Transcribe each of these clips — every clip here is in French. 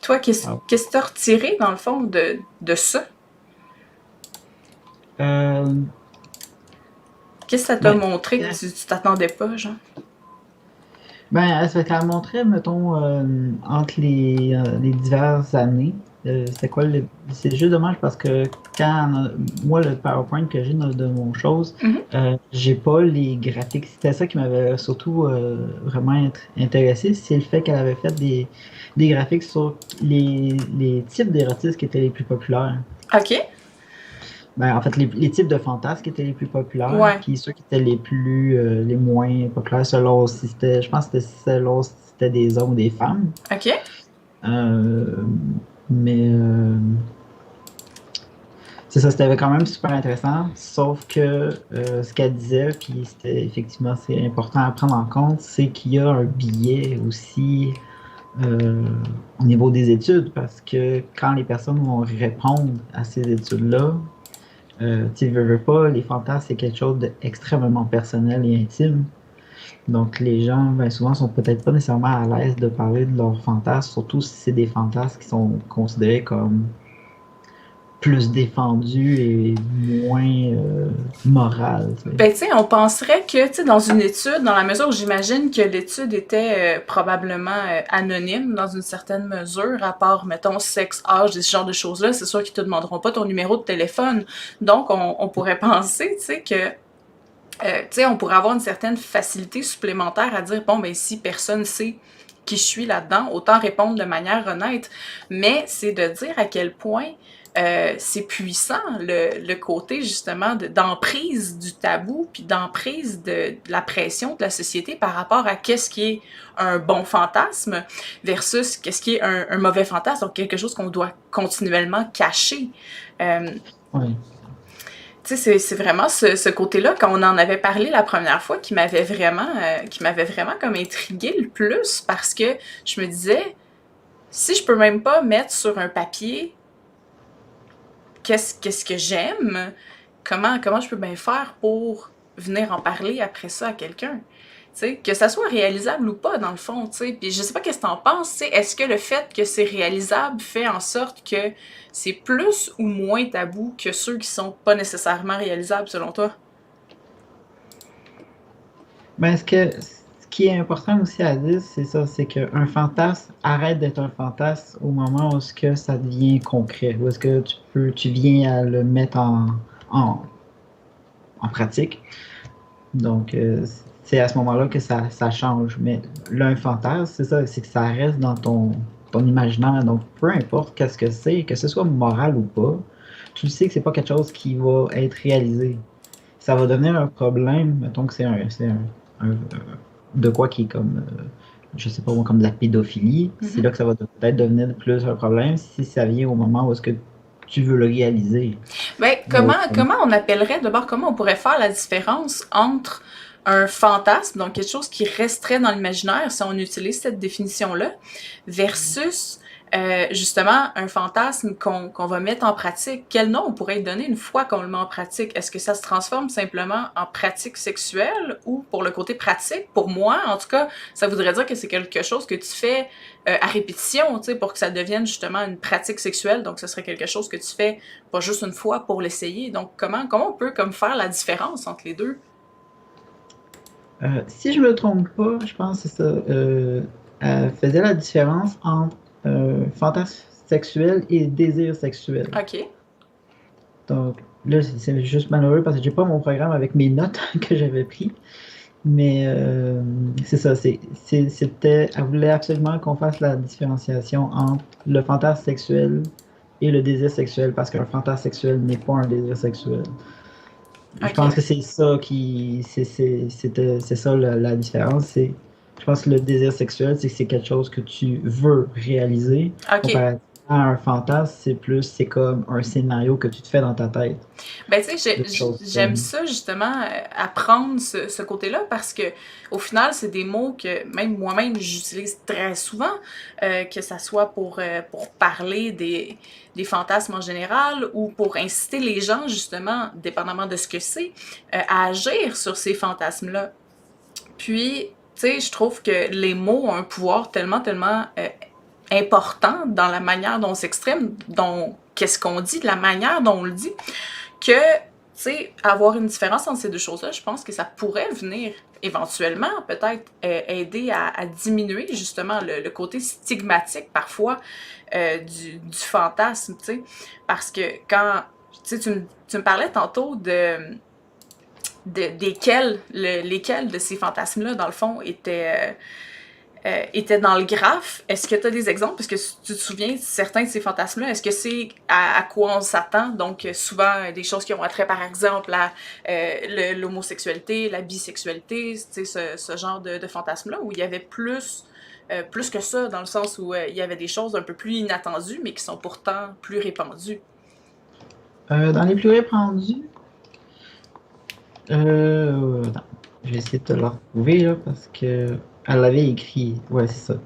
Toi, Ah. qu'est-ce que tu as retiré, dans le fond, de ça? Euh, Qu'est-ce que ça t'a ben, montré que euh, tu t'attendais pas, genre? ben, ça qu'elle montrait, mettons, entre les diverses années, c'était quoi c'est juste dommage parce que moi, le PowerPoint que j'ai de mon chose, Mhm. j'ai pas les graphiques. C'était ça qui m'avait surtout vraiment intéressé, c'est le fait qu'elle avait fait des graphiques sur les types d'érotisme qui étaient les plus populaires. OK. Ben, en fait, les types de fantasmes qui étaient les plus populaires, Ouais. puis ceux qui étaient les moins populaires selon si c'était, je pense que c'était selon si c'était des hommes ou des femmes. OK. Euh, mais c'est ça, c'était quand même super intéressant, sauf que ce qu'elle disait, puis c'était effectivement c'est important à prendre en compte, c'est qu'il y a un biais aussi euh, au niveau des études, parce que quand les personnes vont répondre à ces études-là, tu veux pas, les fantasmes, c'est quelque chose d'extrêmement personnel et intime. Donc, les gens, ben, souvent, sont peut-être pas nécessairement à l'aise de parler de leurs fantasmes, surtout si c'est des fantasmes qui sont considérés comme plus défendus et moins morales, tu sais. Ben, tu sais, on penserait que, tu sais, dans une étude, dans la mesure où j'imagine que l'étude était probablement anonyme dans une certaine mesure, à part, mettons, sexe, âge et ce genre de choses-là, c'est sûr qu'ils te demanderont pas ton numéro de téléphone. Donc, on pourrait penser, tu sais, que tu sais, on pourrait avoir une certaine facilité supplémentaire à dire, bon, ben si personne sait qui je suis là-dedans, autant répondre de manière honnête. Mais c'est de dire à quel point c'est puissant le côté justement d'emprise du tabou, puis d'emprise de la pression de la société par rapport à qu'est-ce qui est un bon fantasme versus qu'est-ce qui est un mauvais fantasme, donc quelque chose qu'on doit continuellement cacher. Euh, Ouais. tu sais, c'est vraiment ce côté-là, quand on en avait parlé la première fois, qui m'avait vraiment comme intrigué le plus, parce que je me disais, si je peux même pas mettre sur un papier qu'est-ce que j'aime, comment je peux bien faire pour venir en parler après ça à quelqu'un? T'sais, que ça soit réalisable ou pas, dans le fond, tu sais. Puis je sais pas qu'est-ce que t'en penses, tu sais. Est-ce que le fait que c'est réalisable fait en sorte que c'est plus ou moins tabou que ceux qui sont pas nécessairement réalisables, selon toi? Ben, ce qui est important aussi à dire, c'est ça, c'est qu'un fantasme arrête d'être un fantasme au moment où ce que ça devient concret, où est-ce que tu viens à le mettre en, en pratique. Donc, c'est à ce moment-là que ça change. Mais là, un fantasme, c'est ça, c'est que ça reste dans ton imaginaire. Donc, peu importe qu'est-ce que c'est, que ce soit moral ou pas, tu sais que c'est pas quelque chose qui va être réalisé. Ça va devenir un problème, mettons que de quoi qui est comme, je sais pas moi, comme de la pédophilie. C'est Mhm. là que ça va peut-être devenir plus un problème si ça vient au moment où est-ce que tu veux le réaliser. Ben, Donc, comment on appellerait, d'abord, comment on pourrait faire la différence entre un fantasme, donc quelque chose qui resterait dans l'imaginaire, si on utilise cette définition-là, versus justement un fantasme qu'on va mettre en pratique. Quel nom on pourrait lui donner une fois qu'on le met en pratique? Est-ce que ça se transforme simplement en pratique sexuelle ou pour le côté pratique? Pour moi, en tout cas, ça voudrait dire que c'est quelque chose que tu fais à répétition, tu sais, pour que ça devienne justement une pratique sexuelle. Donc, ce serait quelque chose que tu fais pas juste une fois pour l'essayer. Donc, comment on peut comme faire la différence entre les deux? si je me trompe pas, je pense que c'est ça. Elle faisait la différence entre fantasme sexuel et désir sexuel. OK. Donc, là, c'est juste malheureux parce que j'ai pas mon programme avec mes notes que j'avais pris. Mais c'est ça, elle voulait absolument qu'on fasse la différenciation entre le fantasme sexuel et le désir sexuel, parce qu'un fantasme sexuel n'est pas un désir sexuel. Je OK. pense que c'est ça c'est ça la différence. Je pense que le désir sexuel, c'est que c'est quelque chose que tu veux réaliser. OK. Comparativement à un fantasme, c'est comme un scénario que tu te fais dans ta tête Ben, tu sais, de choses j'aime comme. ça justement, apprendre ce côté-là parce que au final, c'est des mots que même moi-même j'utilise très souvent, que ça soit pour parler des fantasmes en général ou pour inciter les gens justement, dépendamment de ce que c'est, à agir sur ces fantasmes-là. Puis, tu sais, je trouve que les mots ont un pouvoir tellement important dans la manière dont on s'exprime, dont qu'est-ce qu'on dit, de la manière dont on s'exprime, dont qu'est-ce qu'on dit, de la manière dont on le dit, que, tu sais, avoir une différence entre ces deux choses-là, je pense que ça pourrait venir éventuellement peut-être aider à diminuer justement le côté stigmatique parfois du fantasme, tu sais, parce que quand, tu sais, tu me parlais tantôt lesquels de ces fantasmes-là, dans le fond, étaient dans le graphe. Est-ce que tu as des exemples? Parce que tu te souviens, certains de ces fantasmes-là, est-ce que c'est à quoi on s'attend? Donc, souvent, des choses qui ont attrait, par exemple, à l'homosexualité, la bisexualité, tu sais, ce genre de fantasmes-là, où il y avait plus que ça, dans le sens où il y avait des choses un peu plus inattendues, mais qui sont pourtant plus répandues. Dans les plus répandus, attends, je vais essayer de te le retrouver là, parce que elle l'avait écrit. Ouais, c'est ça.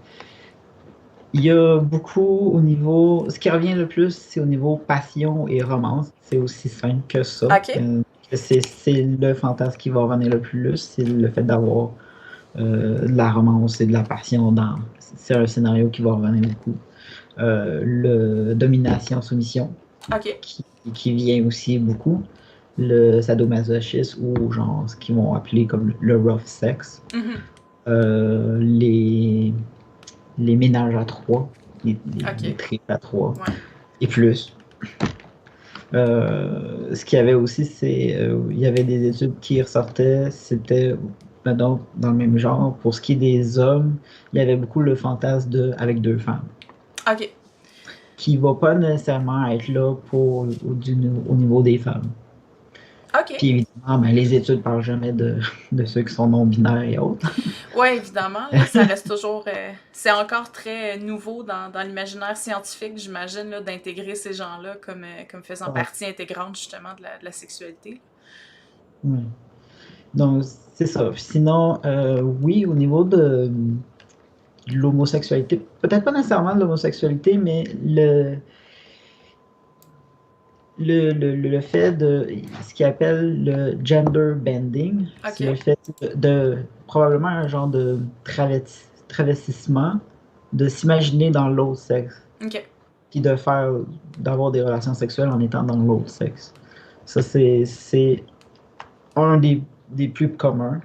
Il y a beaucoup au niveau. Ce qui revient le plus, c'est au niveau passion et romance. C'est aussi simple que ça. OK? C'est le fantasme qui va revenir le plus, c'est le fait d'avoir de la romance et de la passion dans. C'est un scénario qui va revenir beaucoup. Le domination-soumission, OK. qui vient aussi beaucoup. Le sadomasochisme ou genre ce qu'ils vont appeler comme le rough sex. Mhm. Les ménages à trois, les OK. tripes à trois Ouais. et plus. Ce qu'il y avait aussi, c'est il y avait des études qui ressortaient, c'était donc dans le même genre. Pour ce qui est des hommes, il y avait beaucoup le fantasme avec deux femmes, OK. qui va pas nécessairement être là pour au niveau des femmes. OK. Puis évidemment, ben, les études parlent jamais de ceux qui sont non-binaires et autres. Oui, évidemment, là, ça reste toujours. C'est encore très nouveau dans l'imaginaire scientifique, j'imagine, là, d'intégrer ces gens-là comme faisant Ouais. partie intégrante, justement, de la sexualité. Ouais. Donc, c'est ça. Sinon, oui, au niveau de l'homosexualité, peut-être pas nécessairement de l'homosexualité, mais le fait de ce qu'ils appellent le gender bending, c'est le OK. fait de probablement un genre de travestissement, de s'imaginer dans l'autre sexe, OK. puis d'avoir des relations sexuelles en étant dans l'autre sexe. Ça, c'est un des plus communs.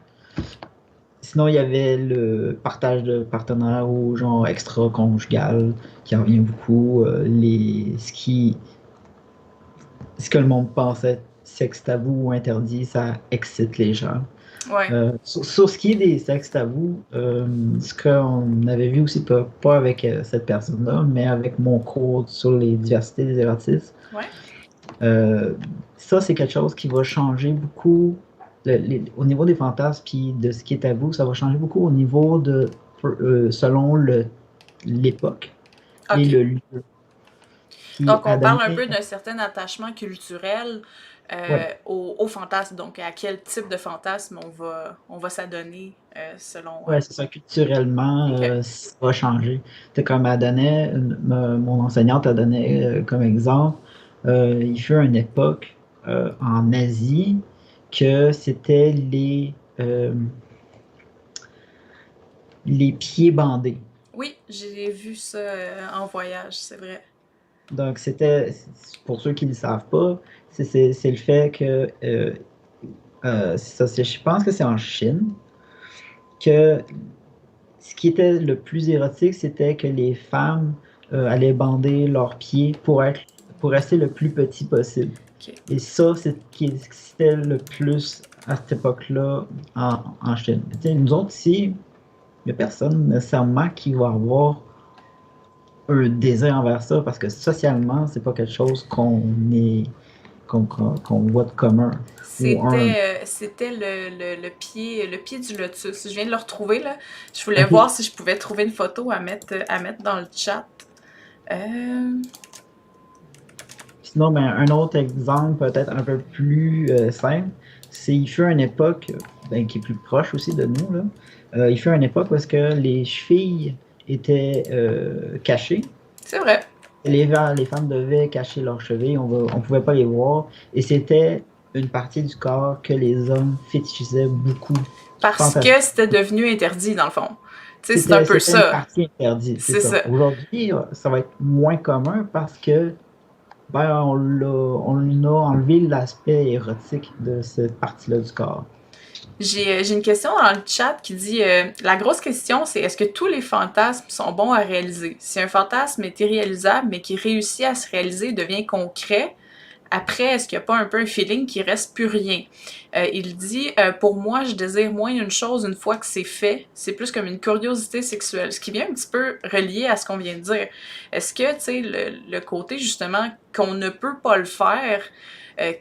Sinon, il y avait le partage de partenaires ou genre extra-conjugal qui en revient beaucoup. Ce que le monde pensait sexe tabou ou interdit, ça excite les gens. Ouais. Sur ce qui est des sexes tabous, ce qu'on avait vu aussi, pas avec cette personne-là, mais avec mon cours sur les diversités des érotismes, Ouais. ça, c'est quelque chose qui va changer beaucoup au niveau des fantasmes puis de ce qui est tabou. Ça va changer beaucoup au niveau selon l'époque et OK. le lieu. Puis Donc, à on parle un donner, peu d'un certain attachement culturel ouais, au fantasme. Donc, à quel type de fantasme on va s'adonner selon. ouais, c'est ça, culturellement, OK. ça va changer. C'est comme elle donnait, mon enseignante a donné comme exemple, il fut une époque en Asie que c'était les pieds bandés. Oui, j'ai vu ça en voyage, c'est vrai. Donc, pour ceux qui ne le savent pas, c'est le fait que, je pense que c'est en Chine, que ce qui était le plus érotique, c'était que les femmes allaient bander leurs pieds pour rester le plus petit possible. OK. Et ça, c'était le plus à cette époque-là en Chine. Nous autres ici, il n'y a personne nécessairement qui va avoir un désir envers ça parce que socialement, c'est pas quelque chose qu'on voit de commun. C'était le pied du lotus. Je viens de le retrouver, là. Je voulais voir si je pouvais trouver une photo à mettre dans le chat. Sinon, ben, un autre exemple peut-être un peu plus simple, c'est il fut une époque ben, qui est plus proche aussi de nous. Là. Il fut une époque où est-ce que les chevilles étaient cachées. C'est vrai. Les femmes devaient cacher leurs chevilles, on pouvait pas les voir. Et c'était une partie du corps que les hommes fétichisaient beaucoup. Parce que c'était devenu interdit, dans le fond. Tu sais, c'est un peu C'était une ça. partie interdite, c'est C'est ça. ça. Aujourd'hui, ça va être moins commun parce que ben, on a enlevé l'aspect érotique de cette partie-là du corps. J'ai une question dans le chat qui dit la grosse question, c'est est-ce que tous les fantasmes sont bons à réaliser? Si un fantasme est irréalisable, mais qui réussit à se réaliser, devient concret, après, est-ce qu'il n'y a pas un peu un feeling qu'il reste plus rien? Il dit pour moi, je désire moins une chose une fois que c'est fait. C'est plus comme une curiosité sexuelle. Ce qui vient un petit peu relié à ce qu'on vient de dire. Est-ce que, tu sais, le côté justement qu'on ne peut pas le faire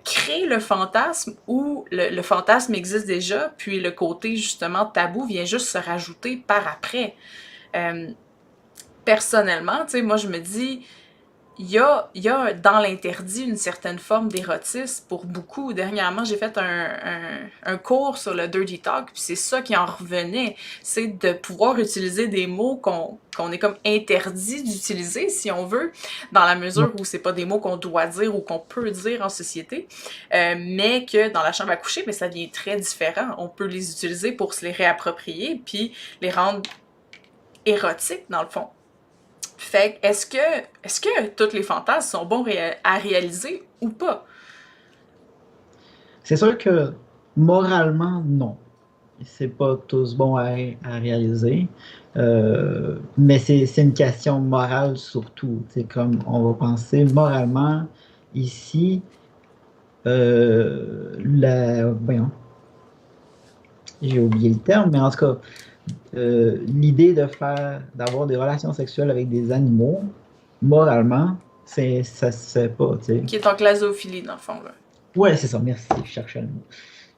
crée le fantasme ou le fantasme existe déjà, puis le côté justement tabou vient juste se rajouter par après? Euh, Personnellement, tu sais, moi je me dis, il y a dans l'interdit une certaine forme d'érotisme pour beaucoup. Dernièrement, j'ai fait un cours sur le Dirty Talk, puis c'est ça qui en revenait. C'est de pouvoir utiliser des mots qu'on est comme interdit d'utiliser, si on veut, dans la mesure où c'est pas des mots qu'on doit dire ou qu'on peut dire en société, mais que dans la chambre à coucher, mais ça devient très différent. On peut les utiliser pour se les réapproprier, puis les rendre érotiques, dans le fond. Fait que, est-ce que tous les fantasmes sont bons à réaliser ou pas? C'est sûr que moralement, non. C'est pas tous bons à réaliser. Mais c'est une question morale surtout. C'est comme on va penser moralement ici, voyons, j'ai oublié le terme, mais en tout cas, l'idée d'avoir des relations sexuelles avec des animaux, moralement, ça se fait pas, tu sais. Qui est en glazoophilie, dans le fond, là. Ouais, c'est ça, merci, je cherchais le mot.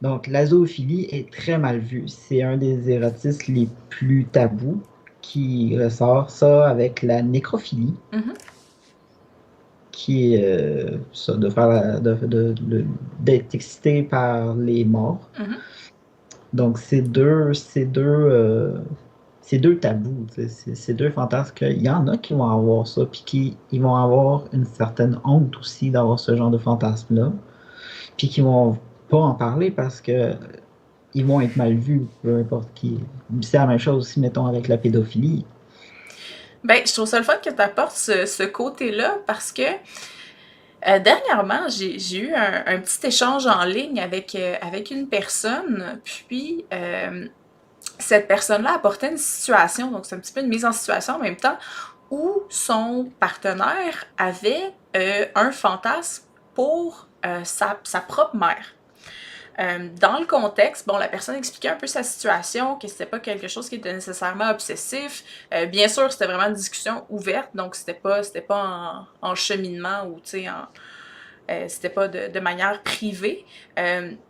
Donc, la zoophilie est très mal vue. C'est un des érotismes les plus tabous qui ressort ça avec la nécrophilie, Mhm. qui est ça, de faire d'être excité par les morts. Mhm. Donc, c'est deux tabous. Tu sais. C'est deux fantasmes qu'il y en a qui vont avoir ça, puis qui ils vont avoir une certaine honte aussi d'avoir ce genre de fantasme-là, puis qui vont pas en parler parce que ils vont être mal vus, peu importe qui. C'est la même chose aussi, mettons, avec la pédophilie. Ben, je trouve ça le fun que tu apportes ce côté-là parce que dernièrement, j'ai eu un petit échange en ligne avec une personne, puis cette personne-là apportait une situation, donc c'est un petit peu une mise en situation en même temps, où son partenaire avait un fantasme pour sa propre mère. Dans le contexte, bon, la personne expliquait un peu sa situation, que c'était pas quelque chose qui était nécessairement obsessif. Bien sûr, c'était vraiment une discussion ouverte, donc c'était pas en cheminement ou, tu sais, c'était pas de manière privée.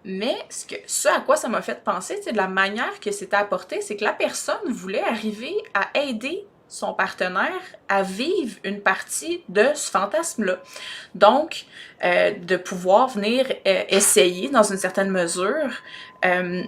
Mais ce à quoi ça m'a fait penser, c'est de la manière que c'était apporté, c'est que la personne voulait arriver à aider son partenaire à vivre une partie de ce fantasme-là. Donc, de pouvoir venir essayer, dans une certaine mesure, euh,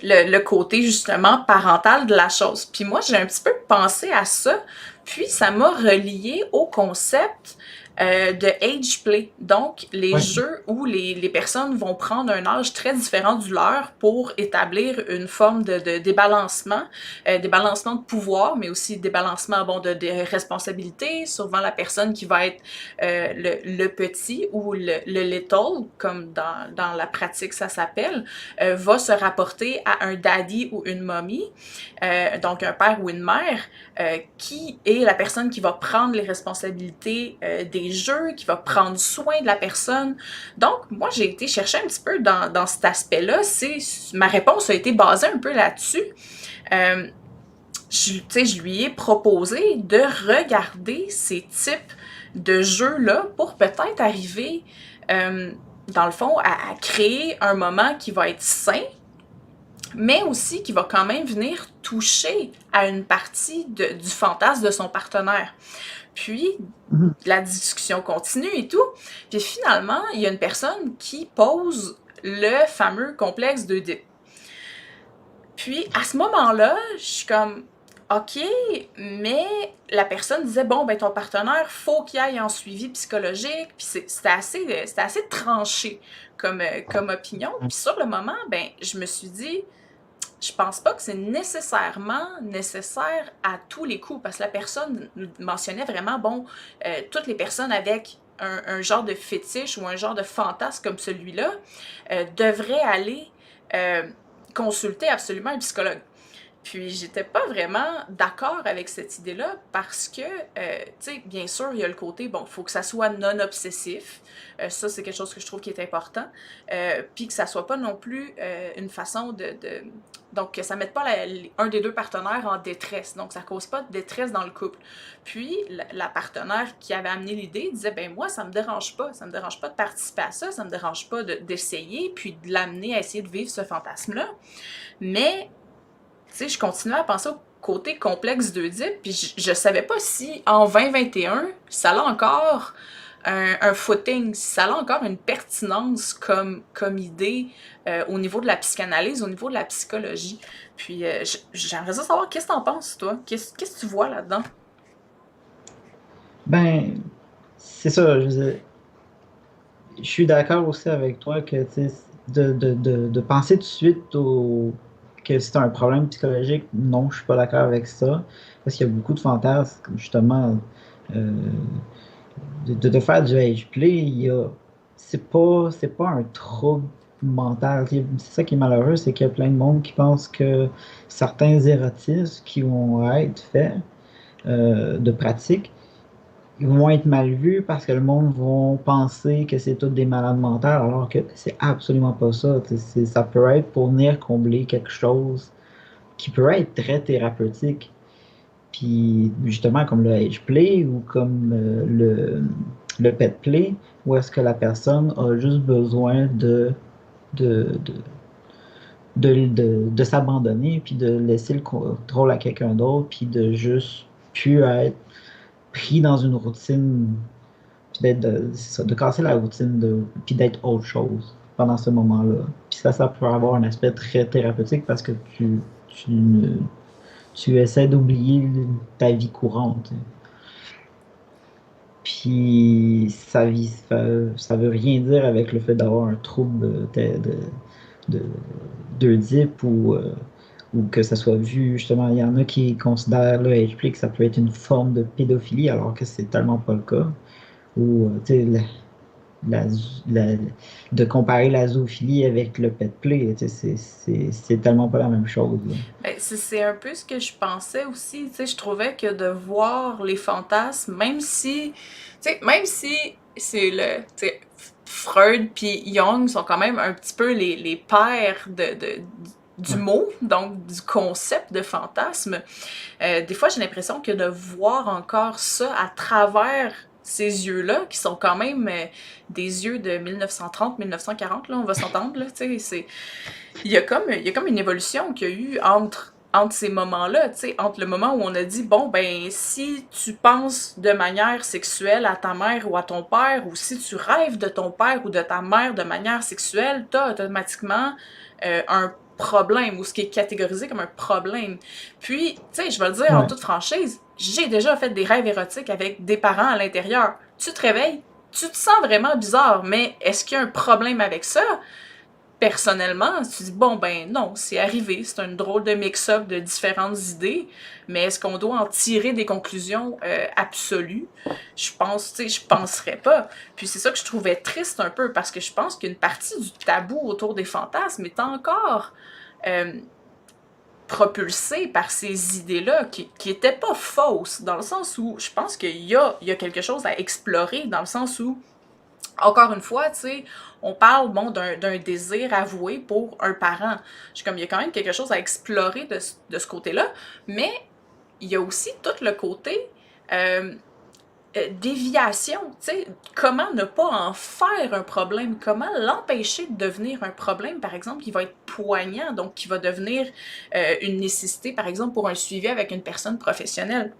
le côté justement parental de la chose. Puis moi, j'ai un petit peu pensé à ça, puis ça m'a relié au concept de age play. Donc, les Ouais. jeux où les personnes vont prendre un âge très différent du leur pour établir une forme de débalancement, débalancement de pouvoir, mais aussi débalancement bon, de responsabilité. Souvent, la personne qui va être le petit ou le little, comme dans la pratique ça s'appelle, va se rapporter à un daddy ou une mommy, donc un père ou une mère, qui est la personne qui va prendre les responsabilités des jeux, qui va prendre soin de la personne. Donc, moi, j'ai été chercher un petit peu dans cet aspect-là. Ma réponse a été basée un peu là-dessus. Je lui ai proposé de regarder ces types de jeux-là pour peut-être arriver, dans le fond, à créer un moment qui va être sain, mais aussi qui va quand même venir toucher à une partie du fantasme de son partenaire. Puis, Mhm. la discussion continue et tout. Puis finalement, il y a une personne qui pose le fameux complexe d'Oedipe. Puis, à ce moment-là, je suis comme, OK, mais la personne disait, bon, ben ton partenaire, faut qu'il aille en suivi psychologique. Puis c'était assez tranché comme opinion. Puis sur le moment, ben, je me suis dit, je pense pas que c'est nécessairement nécessaire à tous les coups, parce que la personne mentionnait vraiment, bon, toutes les personnes avec un genre de fétiche ou un genre de fantasme comme celui-là devraient aller euh, consulter absolument un psychologue. Puis j'étais pas vraiment d'accord avec cette idée-là parce que, tu sais, bien sûr, il y a le côté, bon, il faut que ça soit non obsessif. Ça, c'est quelque chose que je trouve qui est important. Puis que ça soit pas non plus une façon donc, que ça mette pas un des deux partenaires en détresse. Donc, ça cause pas de détresse dans le couple. Puis, la partenaire qui avait amené l'idée disait, ben moi, ça me dérange pas. Ça me dérange pas de participer à ça. Ça me dérange pas d'essayer, puis de l'amener à essayer de vivre ce fantasme-là. Mais tu sais, je continuais à penser au côté complexe d'Oedipe, puis je savais pas si en 2021, ça a encore un footing, si ça a encore une pertinence comme idée au niveau de la psychanalyse, au niveau de la psychologie. Puis j'aimerais ça savoir, qu'est-ce que t'en penses, toi? Qu'est-ce que tu vois là-dedans? Ben, c'est ça, je suis d'accord aussi avec toi que, tu sais, de penser tout de suite que c'est un problème psychologique, non, je suis pas d'accord avec ça. Parce qu'il y a beaucoup de fantasmes, justement, euh, de faire du age play, c'est pas un trouble mental. C'est ça qui est malheureux, c'est qu'il y a plein de monde qui pense que certains érotismes qui vont être faits de pratique, ils vont être mal vus parce que le monde va penser que c'est tous des malades mentales, alors que c'est absolument pas ça. Ça peut être pour venir combler quelque chose qui peut être très thérapeutique. Puis justement, comme le age play ou comme le pet play, où est-ce que la personne a juste besoin de, de, de s'abandonner, puis de laisser le contrôle à quelqu'un d'autre, puis de juste plus être pris dans une routine, puis de casser la routine, puis d'être autre chose pendant ce moment-là. Puis ça peut avoir un aspect très thérapeutique parce que tu, ne- tu essaies d'oublier ta vie courante. Puis ça veut rien dire avec le fait d'avoir un trouble de, d'Oedipe ou que ça soit vu, justement, il y en a qui considèrent le HP que ça peut être une forme de pédophilie alors que c'est tellement pas le cas. Ou, tu sais, la- la- de comparer la zoophilie avec le pet play, tu sais, c'est tellement pas la même chose, là. Ben, c'est un peu ce que je pensais aussi, tu sais, je trouvais que de voir les fantasmes, même si c'est tu sais, Freud puis Jung sont quand même un petit peu les pères du Ouais. mot, donc du concept de fantasme, des fois j'ai l'impression que de voir encore ça à travers ces yeux-là, qui sont quand même des yeux de 1930-1940, là, on va s'entendre, là, tu sais, il y a comme une évolution qu'il y a eu entre ces moments-là, tu sais, entre le moment où on a dit, bon, ben, si tu penses de manière sexuelle à ta mère ou à ton père, ou si tu rêves de ton père ou de ta mère de manière sexuelle, t'as automatiquement un problème, ou ce qui est catégorisé comme un problème. Puis, tu sais, je vais le dire en Ouais. toute franchise, j'ai déjà fait des rêves érotiques avec des parents à l'intérieur. Tu te réveilles, tu te sens vraiment bizarre, mais est-ce qu'il y a un problème avec ça? Personnellement, tu dis, bon, ben non, c'est arrivé, c'est un drôle de mix-up de différentes idées, mais est-ce qu'on doit en tirer des conclusions absolues? Je pense, tu sais, je penserais pas. Puis c'est ça que je trouvais triste un peu, parce que je pense qu'une partie du tabou autour des fantasmes est encore euh, propulsée par ces idées-là, qui étaient pas fausses, dans le sens où je pense qu'il y a quelque chose à explorer, dans le sens où encore une fois, tu sais, on parle, bon, d'un désir avoué pour un parent. Je suis comme, il y a quand même quelque chose à explorer de ce côté-là, mais il y a aussi tout le côté euh, déviation, tu sais, comment ne pas en faire un problème, comment l'empêcher de devenir un problème, par exemple, qui va être poignant, donc qui va devenir une nécessité, par exemple, pour un suivi avec une personne professionnelle.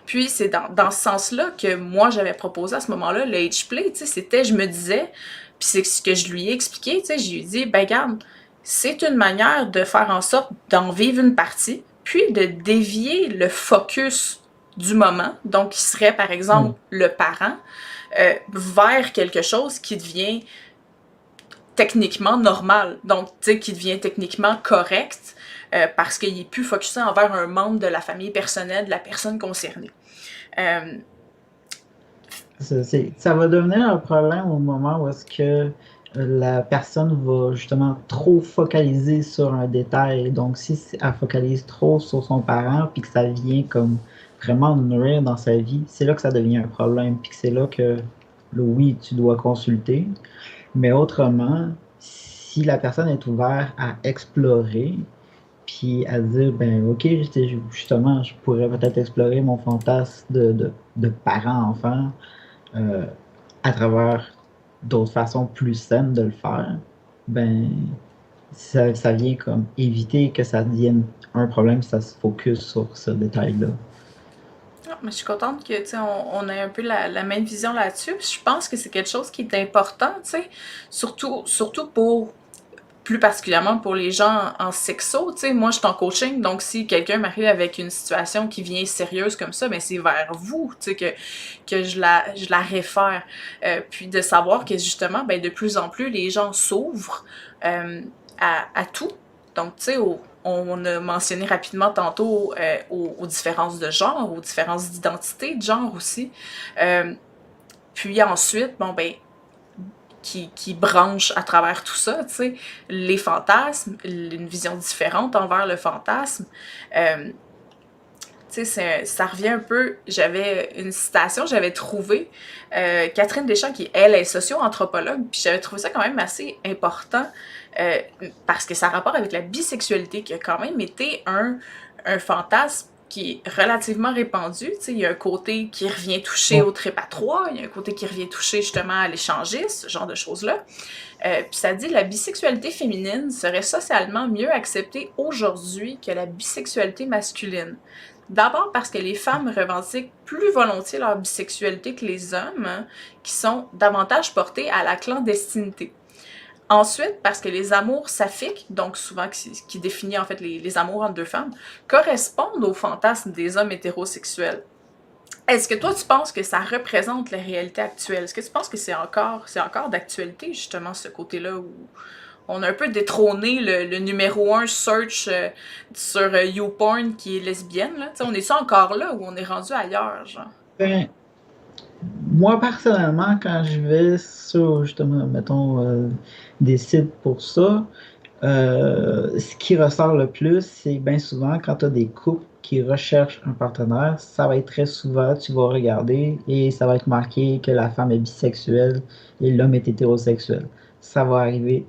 Puis c'est dans ce sens-là que moi j'avais proposé à ce moment-là le H-Play, tu sais, c'était, je me disais, puis c'est ce que je lui ai expliqué, tu sais, je lui ai dit, ben garde, c'est une manière de faire en sorte d'en vivre une partie, puis de dévier le focus du moment, donc qui serait par Ouais. exemple le parent, vers quelque chose qui devient techniquement normal, donc tu sais, qui devient techniquement correct parce qu'il est plus focusé envers un membre de la famille personnelle de la personne concernée. Euh, Ça va devenir un problème au moment où est-ce que la personne va justement trop focaliser sur un détail. Donc, si elle focalise trop sur son parent, puis que ça vient comme vraiment nourrir dans sa vie, c'est là que ça devient un problème. Puis que c'est là que, là, oui, tu dois consulter. Mais autrement, si la personne est ouverte à explorer, puis à dire, ben, ok, justement, je pourrais peut-être explorer mon fantasme de parent-enfant euh, à travers d'autres façons plus saines de le faire, ben, ça vient comme éviter que ça devienne un problème, ça se focus sur ce détail-là. ah, mais je suis contente que tu sais, on ait un peu la même vision là-dessus. Puis je pense que c'est quelque chose qui est important, tu sais, surtout pour plus particulièrement pour les gens en sexo, tu sais, moi je suis en coaching, donc si quelqu'un m'arrive avec une situation qui vient sérieuse comme ça, ben c'est vers vous, tu sais, que je la réfère. Puis de savoir que justement, ben de plus en plus, les gens s'ouvrent à tout. Donc, tu sais, on a mentionné rapidement tantôt aux différences de genre, aux différences d'identité de genre aussi. Puis ensuite, bon, ben, qui branche à travers tout ça, tu sais, les fantasmes, une vision différente envers le fantasme. Euh, tu sais, ça revient un peu, j'avais une citation, j'avais trouvé, Catherine Deschamps, qui elle est socio-anthropologue, puis j'avais trouvé ça quand même assez important, euh, parce que ça a rapport avec la bisexualité, qui a quand même été un fantasme qui est relativement répandu. Tu sais, il y a un côté qui revient toucher Ouais. au trépatoire, il y a un côté qui revient toucher justement à l'échangiste, ce genre de choses-là. Puis ça dit la bisexualité féminine serait socialement mieux acceptée aujourd'hui que la bisexualité masculine. D'abord parce que les femmes revendiquent plus volontiers leur bisexualité que les hommes, hein, qui sont davantage portés à la clandestinité. Ensuite, parce que les amours saphiques, donc souvent qui définit en fait les amours entre deux femmes, correspondent aux fantasmes des hommes hétérosexuels. Est-ce que toi, tu penses que ça représente la réalité actuelle? Est-ce que tu penses que c'est encore d'actualité, justement, ce côté-là où on a un peu détrôné le numéro un search sur YouPorn qui est lesbienne, là? T'sais, on est-tu encore là ou on est rendu ailleurs, genre? Ben, moi, personnellement, quand je vais sur, justement, mettons, des sites pour ça, ce qui ressort le plus, c'est bien souvent quand tu as des couples qui recherchent un partenaire, ça va être très souvent, tu vas regarder et ça va être marqué que la femme est bisexuelle et l'homme est hétérosexuel. Ça va arriver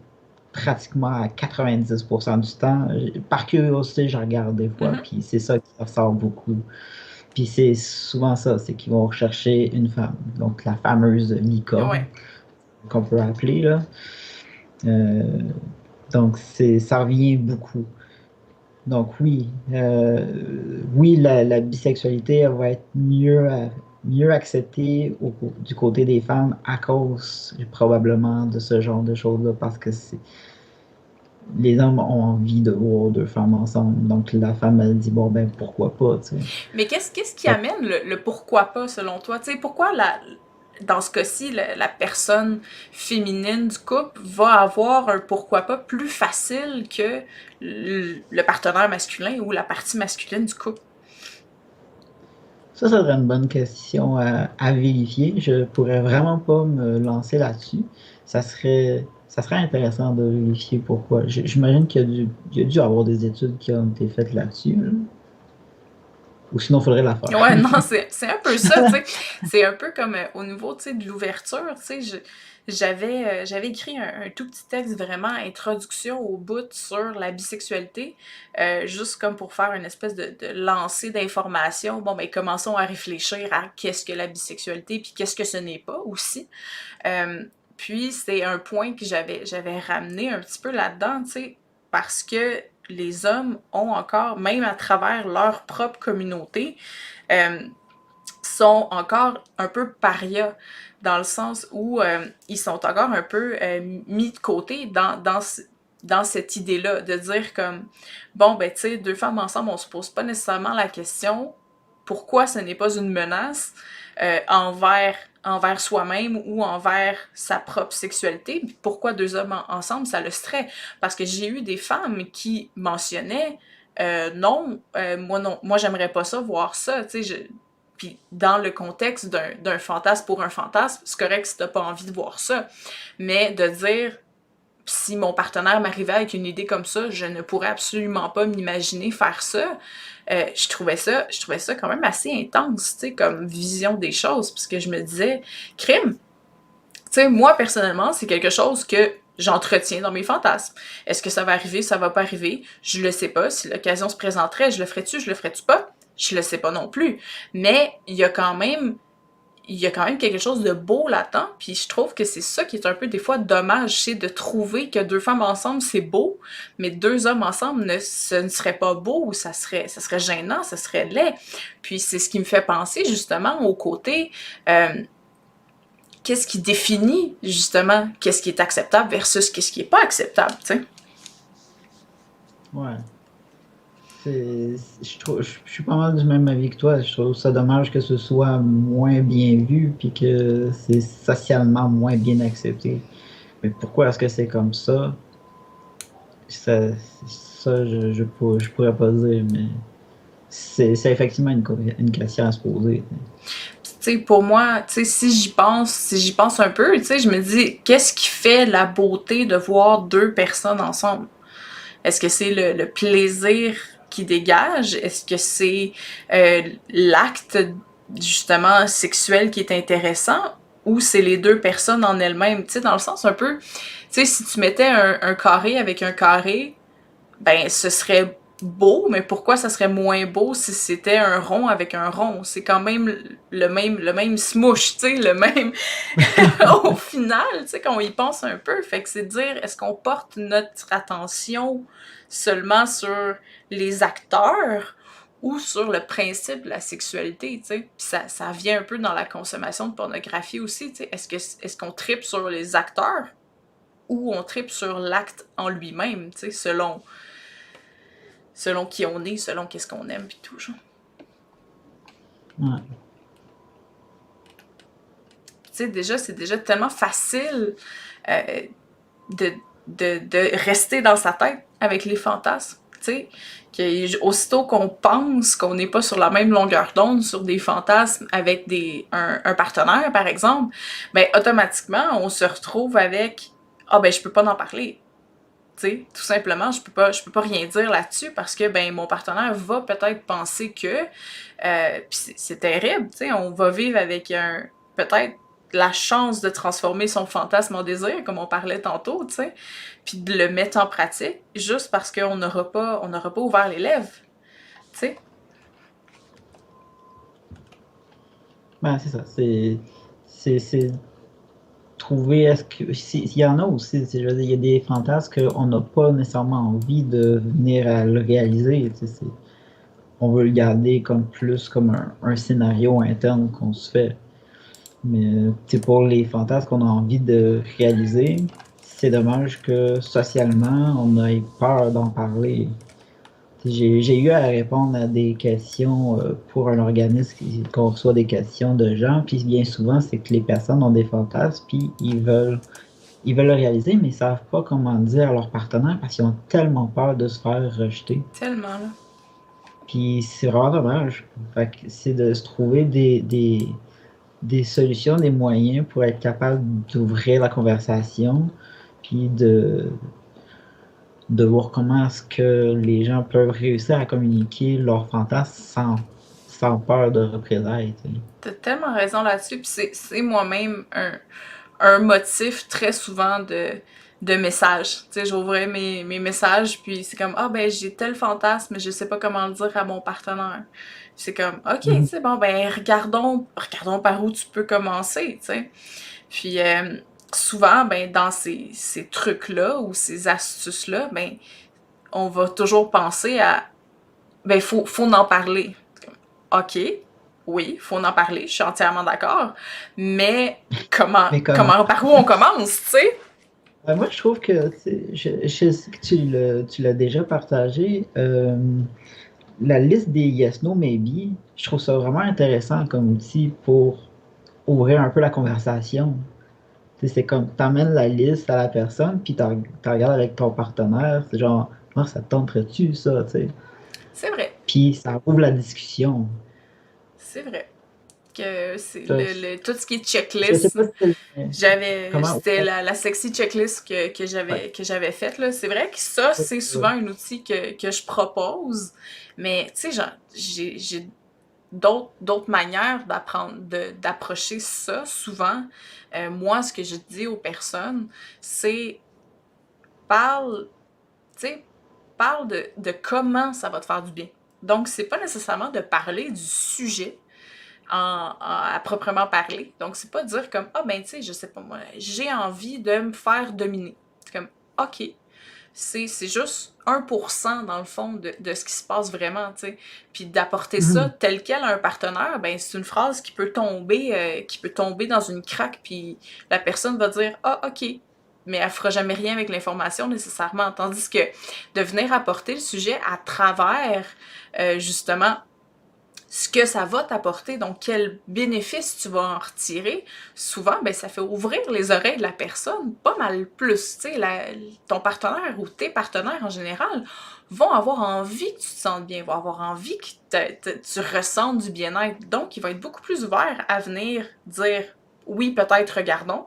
pratiquement à 90% du temps. Par curiosité, je regarde des fois, Mhm. puis c'est ça qui ressort beaucoup. Puis c'est souvent ça, c'est qu'ils vont rechercher une femme. Donc la fameuse licorne Ouais. qu'on peut appeler là. Euh, donc ça revient beaucoup. Donc oui, oui la bisexualité elle va être mieux acceptée du côté des femmes à cause probablement de ce genre de choses-là parce que les hommes ont envie de voir deux femmes ensemble. Donc la femme elle dit bon ben pourquoi pas, tu sais. Mais qu'est-ce qui amène le pourquoi pas, selon toi? Tu sais, pourquoi dans ce cas-ci, la personne féminine du couple va avoir un pourquoi pas plus facile que le partenaire masculin ou la partie masculine du couple? Ça serait une bonne question à vérifier. Je pourrais vraiment pas me lancer là-dessus. Ça serait intéressant de vérifier pourquoi. J'imagine qu'il y a dû avoir des études qui ont été faites là-dessus, là. Ou sinon, il faudrait la faire. Ouais, non, c'est un peu ça, tu sais. C'est un peu comme au niveau, tu sais, de l'ouverture, tu sais, j'avais écrit un tout petit texte vraiment introduction au bout sur la bisexualité, juste comme pour faire une espèce de lancer d'informations. Bon, ben, commençons à réfléchir à qu'est-ce que la bisexualité, puis qu'est-ce que ce n'est pas aussi. Euh, Puis c'est un point que j'avais ramené un petit peu là-dedans, tu sais, parce que les hommes ont encore, même à travers leur propre communauté, euh, sont encore un peu parias, dans le sens où ils sont encore un peu mis de côté dans cette idée-là, de dire comme, bon, ben, tu sais, deux femmes ensemble, on se pose pas nécessairement la question pourquoi ce n'est pas une menace envers envers soi-même ou envers sa propre sexualité. Pourquoi deux hommes ensemble, ça le serait? Parce que j'ai eu des femmes qui mentionnaient non, moi j'aimerais pas ça, voir ça, tu sais, puis dans le contexte d'un fantasme pour un fantasme, c'est correct si t'as pas envie de voir ça, mais de dire si mon partenaire m'arrivait avec une idée comme ça, je ne pourrais absolument pas m'imaginer faire ça. Je trouvais ça quand même assez intense, tu sais, comme vision des choses, parce que je me disais, crime, tu sais, moi, personnellement, c'est quelque chose que j'entretiens dans mes fantasmes. Est-ce que ça va arriver, ça va pas arriver? Je le sais pas. Si l'occasion se présenterait, je le ferais-tu pas? Je le sais pas non plus. Mais il y a quand même quelque chose de beau là-dedans, puis je trouve que c'est ça qui est un peu des fois dommage, c'est de trouver que deux femmes ensemble, c'est beau, mais deux hommes ensemble, ce ne serait pas beau, ou ça serait gênant, ça serait laid. Puis c'est ce qui me fait penser justement au côté, qu'est-ce qui définit justement qu'est-ce qui est acceptable versus qu'est-ce qui est pas acceptable, tu sais. Ouais. Je suis pas mal du même avis que toi. Je trouve ça dommage que ce soit moins bien vu puis que c'est socialement moins bien accepté. Mais pourquoi est-ce que c'est comme ça? Ça, je pourrais pas dire, mais c'est effectivement une question à se poser. Tu sais, pour moi, tu sais, si j'y pense un peu, tu sais, je me dis, qu'est-ce qui fait la beauté de voir deux personnes ensemble? Est-ce que c'est le plaisir qui dégage? Est-ce que c'est l'acte, justement, sexuel qui est intéressant? Ou c'est les deux personnes en elles-mêmes? Tu sais, dans le sens un peu, tu sais, si tu mettais un carré avec un carré, ben, ce serait beau, mais pourquoi ça serait moins beau si c'était un rond avec un rond? C'est quand même le même smoosh, tu sais, le même au final, tu sais, quand on y pense un peu. Fait que c'est de dire, est-ce qu'on porte notre attention seulement sur les acteurs ou sur le principe de la sexualité, tu sais? Puis ça vient un peu dans la consommation de pornographie aussi, tu sais. Est-ce qu'on tripe sur les acteurs ou on tripe sur l'acte en lui-même, tu sais, selon qui on est, selon qu'est-ce qu'on aime, puis tout, genre. Ouais. Tu sais, déjà, c'est déjà tellement facile euh, de, de rester dans sa tête avec les fantasmes, tu sais, aussitôt qu'on pense qu'on n'est pas sur la même longueur d'onde sur des fantasmes avec un partenaire, par exemple, ben automatiquement, on se retrouve avec « Ah ben, je peux pas en parler ». Tu sais, tout simplement, je peux pas rien dire là-dessus parce que ben mon partenaire va peut-être penser que puis c'est terrible, tu sais, on va vivre avec peut-être la chance de transformer son fantasme en désir comme on parlait tantôt, tu sais, puis de le mettre en pratique juste parce qu'on n'aura pas ouvert les lèvres, tu sais. Ben, c'est ça. C'est trouver est-ce que s'il y en a aussi, je veux dire, il y a des fantasmes qu'on n'a pas nécessairement envie de venir à le réaliser. On veut le garder comme plus comme un scénario interne qu'on se fait. Mais pour les fantasmes qu'on a envie de réaliser, c'est dommage que socialement, on ait peur d'en parler. J'ai eu à répondre à des questions pour un organisme qu'on reçoit des questions de gens, puis bien souvent, c'est que les personnes ont des fantasmes, puis ils veulent le réaliser, mais ils savent pas comment dire à leur partenaire parce qu'ils ont tellement peur de se faire rejeter. Tellement, là. Puis c'est vraiment dommage. Fait que c'est de se trouver des solutions, des moyens pour être capable d'ouvrir la conversation, puis de voir comment est-ce que les gens peuvent réussir à communiquer leurs fantasmes sans peur de représailles. T'as tellement raison là-dessus, puis c'est moi-même un motif très souvent de messages. Tu sais, j'ouvrais mes messages, puis c'est comme, ah ben j'ai tel fantasme, mais je sais pas comment le dire à mon partenaire. C'est comme, ok, Mhm. c'est bon, ben regardons par où tu peux commencer, tu sais. Puis souvent, ben dans ces trucs-là ou ces astuces-là, ben on va toujours penser à, ben faut en parler. Ok, oui, faut en parler, je suis entièrement d'accord, mais Mais comment? comment, par où on commence, tu sais? Moi, je trouve que je sais que tu l'as déjà partagé. La liste des yes, no, maybe, je trouve ça vraiment intéressant comme outil pour ouvrir un peu la conversation. Tu sais, c'est comme, t'amènes la liste à la personne, puis t'en regardes avec ton partenaire, c'est genre, moi, ça te tenterait-tu, ça, tu sais? C'est vrai, Puis ça ouvre la discussion. c'est vrai. Que c'est Je, tout ce qui est je sais checklist. pas si comment. C'était la sexy checklist Ouais, que j'avais faite, là. C'est vrai que ça, ouais, c'est ouais. souvent un outil que je propose, mais, tu sais, genre, j'ai d'autres manières d'approcher ça, souvent. Moi, ce que je dis aux personnes, c'est parle, tu sais, parle de comment ça va te faire du bien. Donc, c'est pas nécessairement de parler du sujet, à proprement parler. Donc, c'est pas dire comme, ah ben, tu sais, je sais pas moi, j'ai envie de me faire dominer. C'est comme, ok, c'est juste 1% dans le fond de ce qui se passe vraiment, tu sais. Puis d'apporter ça Mhm. tel quel à un partenaire, ben c'est une phrase qui peut tomber dans une craque, puis la personne va dire, ah ok, mais elle fera jamais rien avec l'information nécessairement. Tandis que de venir apporter le sujet à travers, justement, ce que ça va t'apporter, donc quel bénéfice tu vas en retirer, souvent, ben, ça fait ouvrir les oreilles de la personne pas mal plus. Tu sais, ton partenaire ou tes partenaires en général vont avoir envie que tu te sentes bien, vont avoir envie que tu ressentes du bien-être. Donc, il va être beaucoup plus ouvert à venir dire oui, peut-être regardons,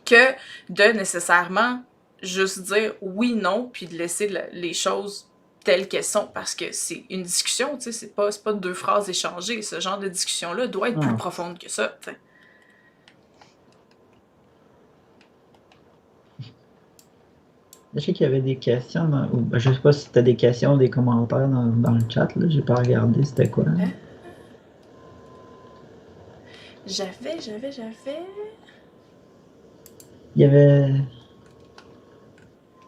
que de nécessairement juste dire oui, non, puis de laisser les choses telles qu'elles sont, parce que c'est une discussion, tu sais, c'est pas deux phrases échangées. Ce genre de discussion-là doit être plus Non, profonde que ça, tu sais. je sais qu'il y avait des questions, je sais pas si tu as des questions ou des commentaires dans le chat, là, j'ai pas regardé c'était quoi. Hein? J'avais... Il y avait,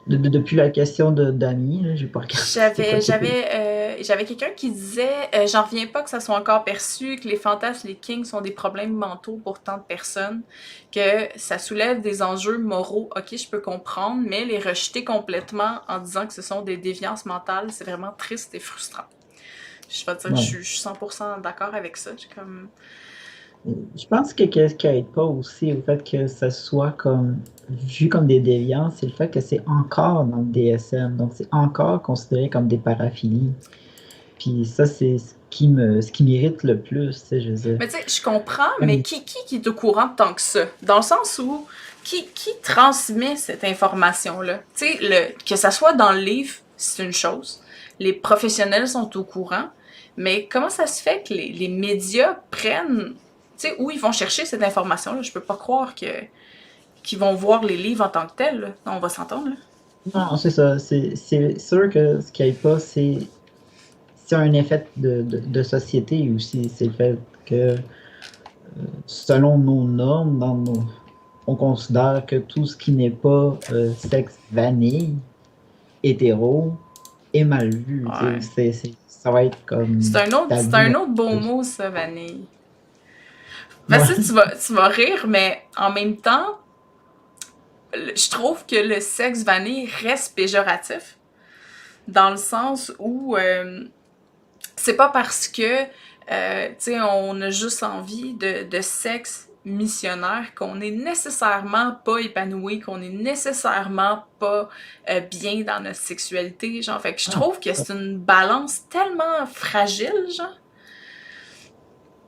depuis la question de d'Ami, là, j'ai pas regardé c'était quoi qui était. J'avais quelqu'un qui disait j'en reviens pas que ça soit encore perçu, que les fantasmes, les kings sont des problèmes mentaux pour tant de personnes, que ça soulève des enjeux moraux. Ok, je peux comprendre, mais les rejeter complètement en disant que ce sont des déviances mentales, c'est vraiment triste et frustrant. Je vais te dire que Ouais. je suis 100% d'accord avec ça. J'ai comme... Je pense que ce qui aide pas aussi au fait que ça soit comme vu comme des déviances, c'est le fait que c'est encore dans le DSM, donc c'est encore considéré comme des paraphilies. Puis ça, c'est ce qui m'irrite le plus, tu sais, je veux dire. Mais tu sais, je comprends, mais Même- qui est au courant tant que ça? Dans le sens où, qui transmet cette information-là? Tu sais, que ça soit dans le livre, c'est une chose. Les professionnels sont au courant, mais comment ça se fait que les médias prennent... Tu sais, où ils vont chercher cette information-là? Je peux pas croire qu'ils vont voir les livres en tant que tels, là. Non, on va s'entendre, là. Non, c'est ça. C'est sûr que ce qui aide pas, c'est un effet de société aussi. C'est le fait que selon nos normes, on considère que tout ce qui n'est pas sexe vanille, hétéro, est mal vu. Tu sais. Ouais. Ça va être comme C'est tabou un un autre beau peu. mot, ça, vanille. Parce que Ouais. tu vas rire, mais en même temps, je trouve que le sexe vanille reste péjoratif, dans le sens où c'est pas parce que, tu sais, on a juste envie de sexe missionnaire qu'on est nécessairement pas épanoui, qu'on est nécessairement pas bien dans notre sexualité, genre. Fait que je Ah, trouve que c'est une balance tellement fragile, genre.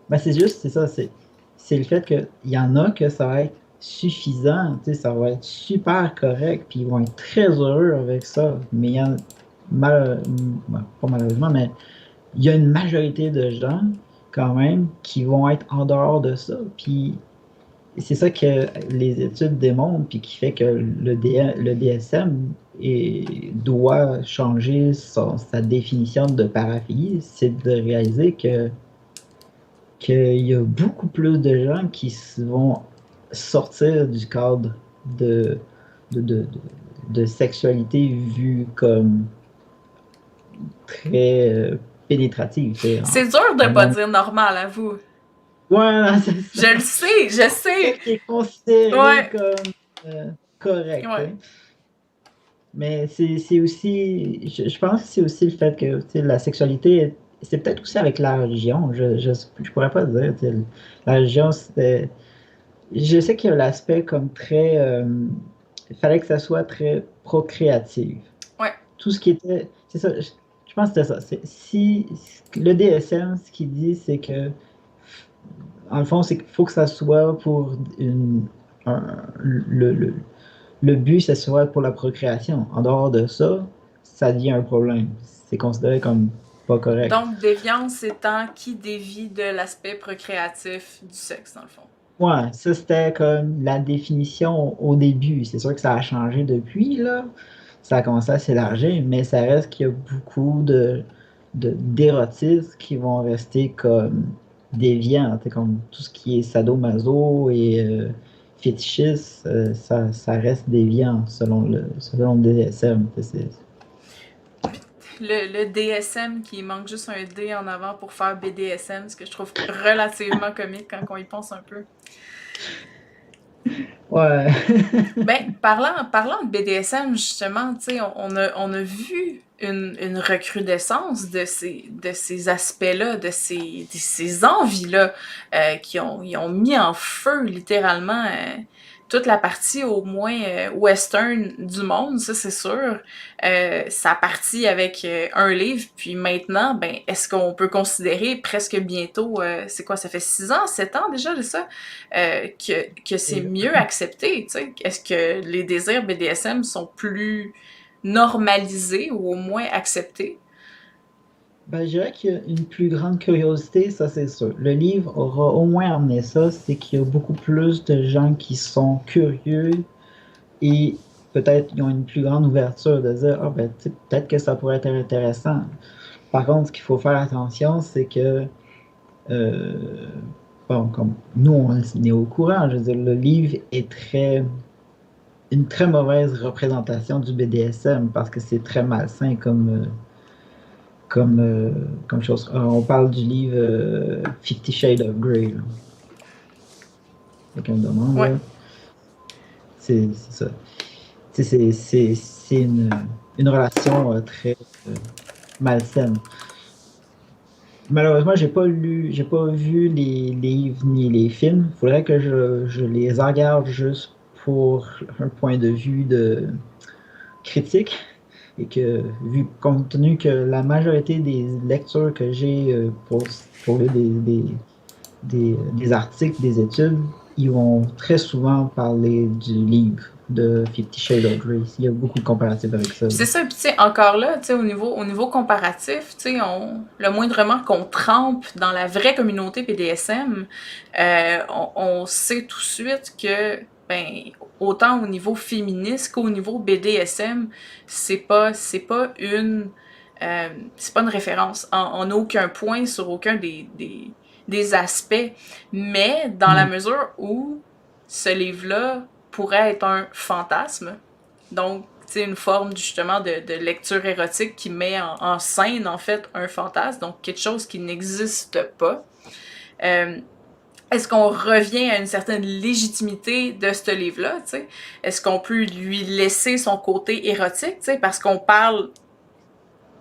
ben c'est juste, c'est ça, c'est le fait qu'il y en a que ça va être suffisant, tu sais, ça va être super correct, puis ils vont être très heureux avec ça. Mais il y en ben, pas malheureusement, mais il y a une majorité de gens, quand même, qui vont être en dehors de ça. Puis c'est ça que les études démontrent, puis qui fait que le DSM doit changer sa définition de paraphilie, c'est de réaliser qu'il y a beaucoup plus de gens qui vont sortir du cadre de, de, de, de- de sexualité vue comme très pénétrative. Tu sais, C'est dur de un pas homme. dire normal, à vous. Ouais, c'est ça. Je le sais, je Ce sais. qui est considéré Ouais, comme correct. Tu ouais. sais. Mais c'est aussi, je pense que c'est aussi le fait que tu sais, la sexualité c'est peut-être aussi avec la religion. Je pourrais pas dire. Tu sais, la religion, c'était. Je sais qu'il y a l'aspect comme très. Il fallait que ça soit très procréatif. Ouais. Tout ce qui était. C'est ça. Je pense que c'était ça. Si le DSM, ce qu'il dit, c'est que en le fond, c'est qu'il faut que ça soit pour le but, ce soit pour la procréation. En dehors de ça, ça devient un problème. C'est considéré comme pas correct. Donc, déviance étant qui dévie de l'aspect procréatif du sexe, dans le fond. Ouais, ça c'était comme la définition au début. C'est sûr que ça a changé depuis, là. Ça a commencé à s'élargir, mais ça reste qu'il y a beaucoup d'érotisme qui vont rester comme déviants. C'est comme tout ce qui est sadomaso et fétichiste, ça reste déviant selon le DSM. Le DSM qui manque juste un D en avant pour faire BDSM, ce que je trouve relativement comique quand on y pense un peu. Ouais. Ben, parlant de BDSM, justement, tu sais, on a vu une recrudescence de ces aspects-là, de ces envies-là, ils ont mis en feu, littéralement, toute la partie au moins western du monde, ça c'est sûr. Ça a parti avec un livre, puis maintenant, ben, est-ce qu'on peut considérer presque bientôt, c'est quoi, ça fait 6 ans, 7 ans déjà de ça, que c'est mieux accepté, tu sais? Est-ce que les désirs BDSM sont plus normalisés ou au moins acceptés? Ben, je dirais qu'il y a une plus grande curiosité, ça c'est sûr. Le livre aura au moins amené ça, c'est qu'il y a beaucoup plus de gens qui sont curieux et peut-être ils ont une plus grande ouverture de dire, ah ben, tu sais, peut-être que ça pourrait être intéressant. Par contre, ce qu'il faut faire attention, c'est que, euh, bon, comme nous, on est au courant, je veux dire, le livre est une très mauvaise représentation du BDSM parce que c'est très malsain comme chose. On parle du livre Fifty Shades of Grey. Là. Quelqu'un me demande, Ouais. là. C'est ça. C'est une relation très malsaine. Malheureusement, j'ai pas vu les livres ni les films. Il faudrait que je les regarde juste pour un point de vue de critique. Et que, vu compte tenu que la majorité des lectures que j'ai pour lire des articles, des études, ils vont très souvent parler du livre de Fifty Shades of Grey. Il y a beaucoup de comparatifs avec ça. C'est ça, puis tu sais, encore là, tu sais, au niveau comparatif, tu sais, le moindrement qu'on trempe dans la vraie communauté BDSM, on sait tout de suite que, ben, autant au niveau féministe qu'au niveau BDSM, c'est pas une référence en aucun point sur aucun des aspects, mais dans la Non. mesure où ce livre-là pourrait être un fantasme, donc c'est une forme justement de lecture érotique qui met en scène en fait un fantasme, donc quelque chose qui n'existe pas. Euh, Est-ce qu'on revient à une certaine légitimité de ce livre-là, tu sais? Est-ce qu'on peut lui laisser son côté érotique, tu sais? Parce qu'on parle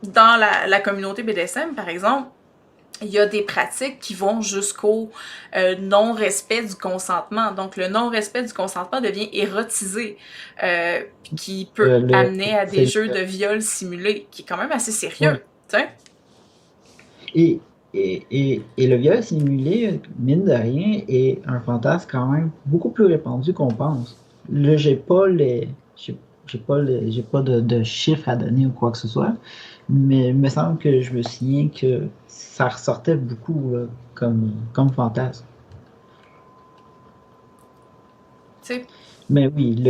dans la communauté BDSM, par exemple, il y a des pratiques qui vont jusqu'au non-respect du consentement. Donc, le non-respect du consentement devient érotisé, qui peut Le, amener à des c'est jeux de viol simulés, qui est quand même assez ouais. sérieux, tu sais. Et, et le viol simulé, mine de rien, est un fantasme quand même beaucoup plus répandu qu'on pense. Là, j'ai pas de chiffres à donner ou quoi que ce soit, mais il me semble que je me souviens que ça ressortait beaucoup là, comme fantasme. Tu sais, Mais oui,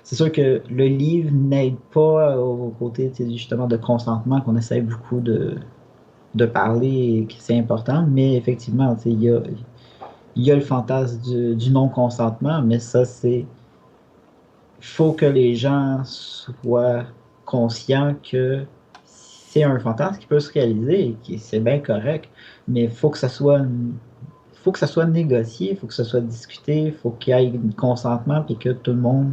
c'est sûr que le livre n'aide pas au côté tu sais, justement de consentement qu'on essaie beaucoup de parler et que c'est important, mais effectivement, tu sais, il y a le fantasme du non-consentement, mais ça, c'est. Il faut que les gens soient conscients que c'est un fantasme qui peut se réaliser et que c'est bien correct, mais il faut que ça soit négocié, il faut que ça soit discuté, il faut qu'il y ait un consentement puis que tout le monde,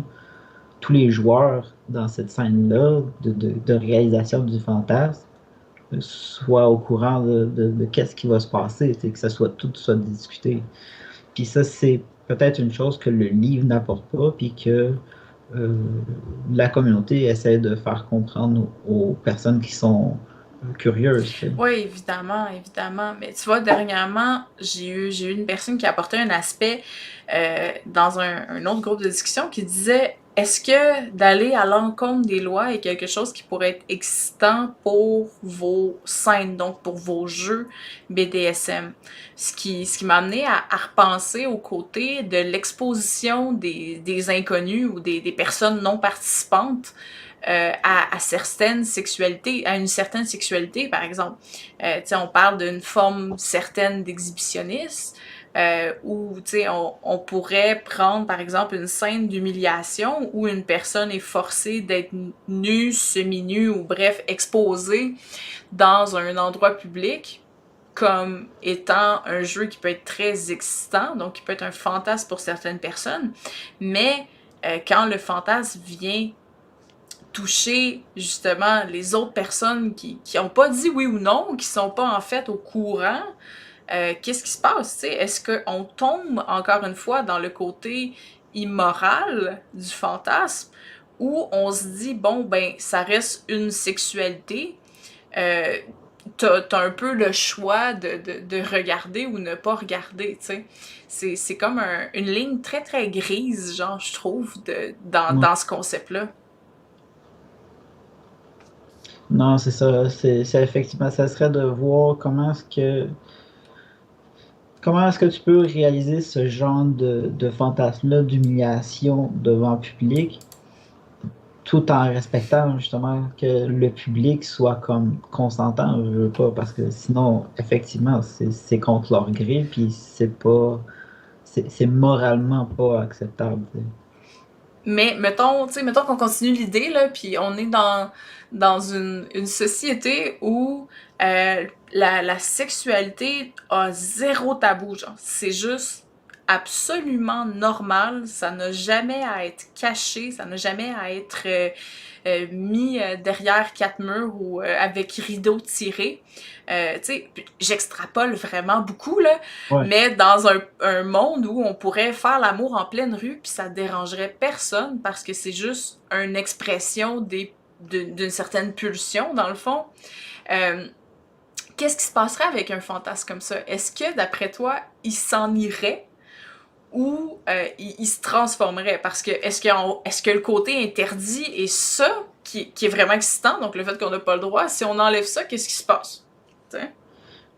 tous les joueurs dans cette scène-là de réalisation du fantasme soit au courant de qu'est-ce qui va se passer, que ça soit tout soit discuté. Puis ça, c'est peut-être une chose que le livre n'apporte pas, puis que euh, la communauté essaie de faire comprendre aux personnes qui sont curieuses. Tu sais. Oui, évidemment, évidemment. Mais tu vois, dernièrement, j'ai eu une personne qui a apporté un aspect dans un autre groupe de discussion qui disait est-ce que d'aller à l'encontre des lois est quelque chose qui pourrait être excitant pour vos scènes, donc pour vos jeux BDSM? Ce qui m'a amené à repenser aux côtés de l'exposition des inconnus ou des personnes non participantes à certaines sexualités, à une certaine sexualité, par exemple. On parle d'une forme certaine d'exhibitionnisme, où on pourrait prendre, par exemple, une scène d'humiliation où une personne est forcée d'être nue, semi-nue ou bref, exposée dans un endroit public comme étant un jeu qui peut être très excitant, donc qui peut être un fantasme pour certaines personnes, mais quand le fantasme vient toucher justement les autres personnes qui ont pas dit oui ou non, qui sont pas en fait au courant, qu'est-ce qui se passe, tu sais? Est-ce qu'on tombe encore une fois dans le côté immoral du fantasme ou on se dit bon ben ça reste une sexualité, euh, t'as un peu le choix de regarder ou ne pas regarder, tu sais. C'est comme une ligne très très grise, genre je trouve, Ouais. dans ce concept-là. Non, c'est ça. C'est effectivement, ça serait de voir comment est-ce que tu peux réaliser ce genre de fantasme-là d'humiliation devant le public, tout en respectant justement que le public soit comme consentant, je veux pas, parce que sinon, effectivement, c'est contre leur gré, puis c'est moralement pas acceptable. Tu sais. Mais mettons, tu sais, mettons qu'on continue l'idée, là, puis on est dans une société où la sexualité a zéro tabou, genre. C'est juste absolument normal, ça n'a jamais à être caché, ça n'a jamais à être mis derrière quatre murs ou avec rideau tiré. Tu sais, j'extrapole vraiment beaucoup, là, Ouais. mais dans un monde où on pourrait faire l'amour en pleine rue puis ça dérangerait personne parce que c'est juste une expression d'une certaine pulsion, dans le fond. Euh, Qu'est-ce qui se passerait avec un fantasme comme ça? Est-ce que, d'après toi, il s'en irait ou il se transformerait? Parce que est-ce que le côté interdit est ça qui est vraiment excitant, donc le fait qu'on n'a pas le droit, si on enlève ça, qu'est-ce qui se passe? T'sais?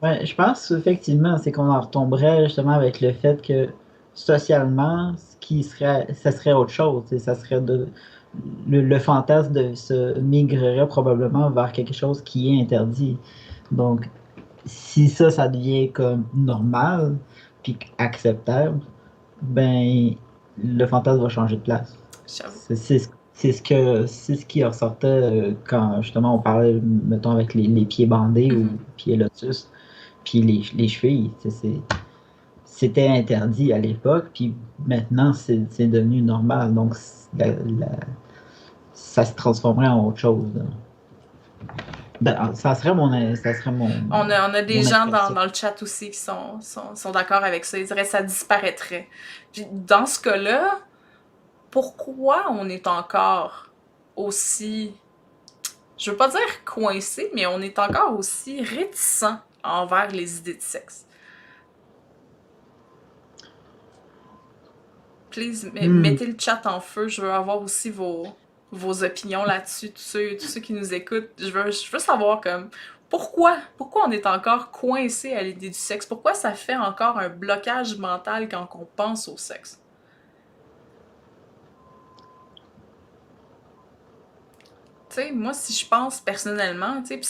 Ouais, je pense effectivement, c'est qu'on en retomberait justement avec le fait que socialement, ça serait autre chose. Tu sais, ça serait le fantasme se migrerait probablement vers quelque chose qui est interdit. Donc, si ça devient comme normal, puis acceptable, ben, le fantasme va changer de place. J'avoue. C'est ce qui ressortait quand justement on parlait, mettons, avec les pieds bandés ou Mhm. pieds lotus, puis les chevilles. C'était interdit à l'époque, puis maintenant c'est devenu normal. Donc ça se transformerait en autre chose. Là. Ben, On a des mon gens impression. dans le chat aussi qui sont d'accord avec ça. Ils diraient que ça disparaîtrait. Puis dans ce cas-là, pourquoi on est encore aussi, je veux pas dire coincé, mais on est encore aussi réticent envers les idées de sexe? Please, Hmm. mettez le chat en feu. Je veux avoir aussi vos opinions là-dessus, tous ceux qui nous écoutent. Je veux savoir comme pourquoi on est encore coincé à l'idée du sexe? Pourquoi ça fait encore un blocage mental quand on pense au sexe? Tu sais, moi, si je pense personnellement, tu sais, puis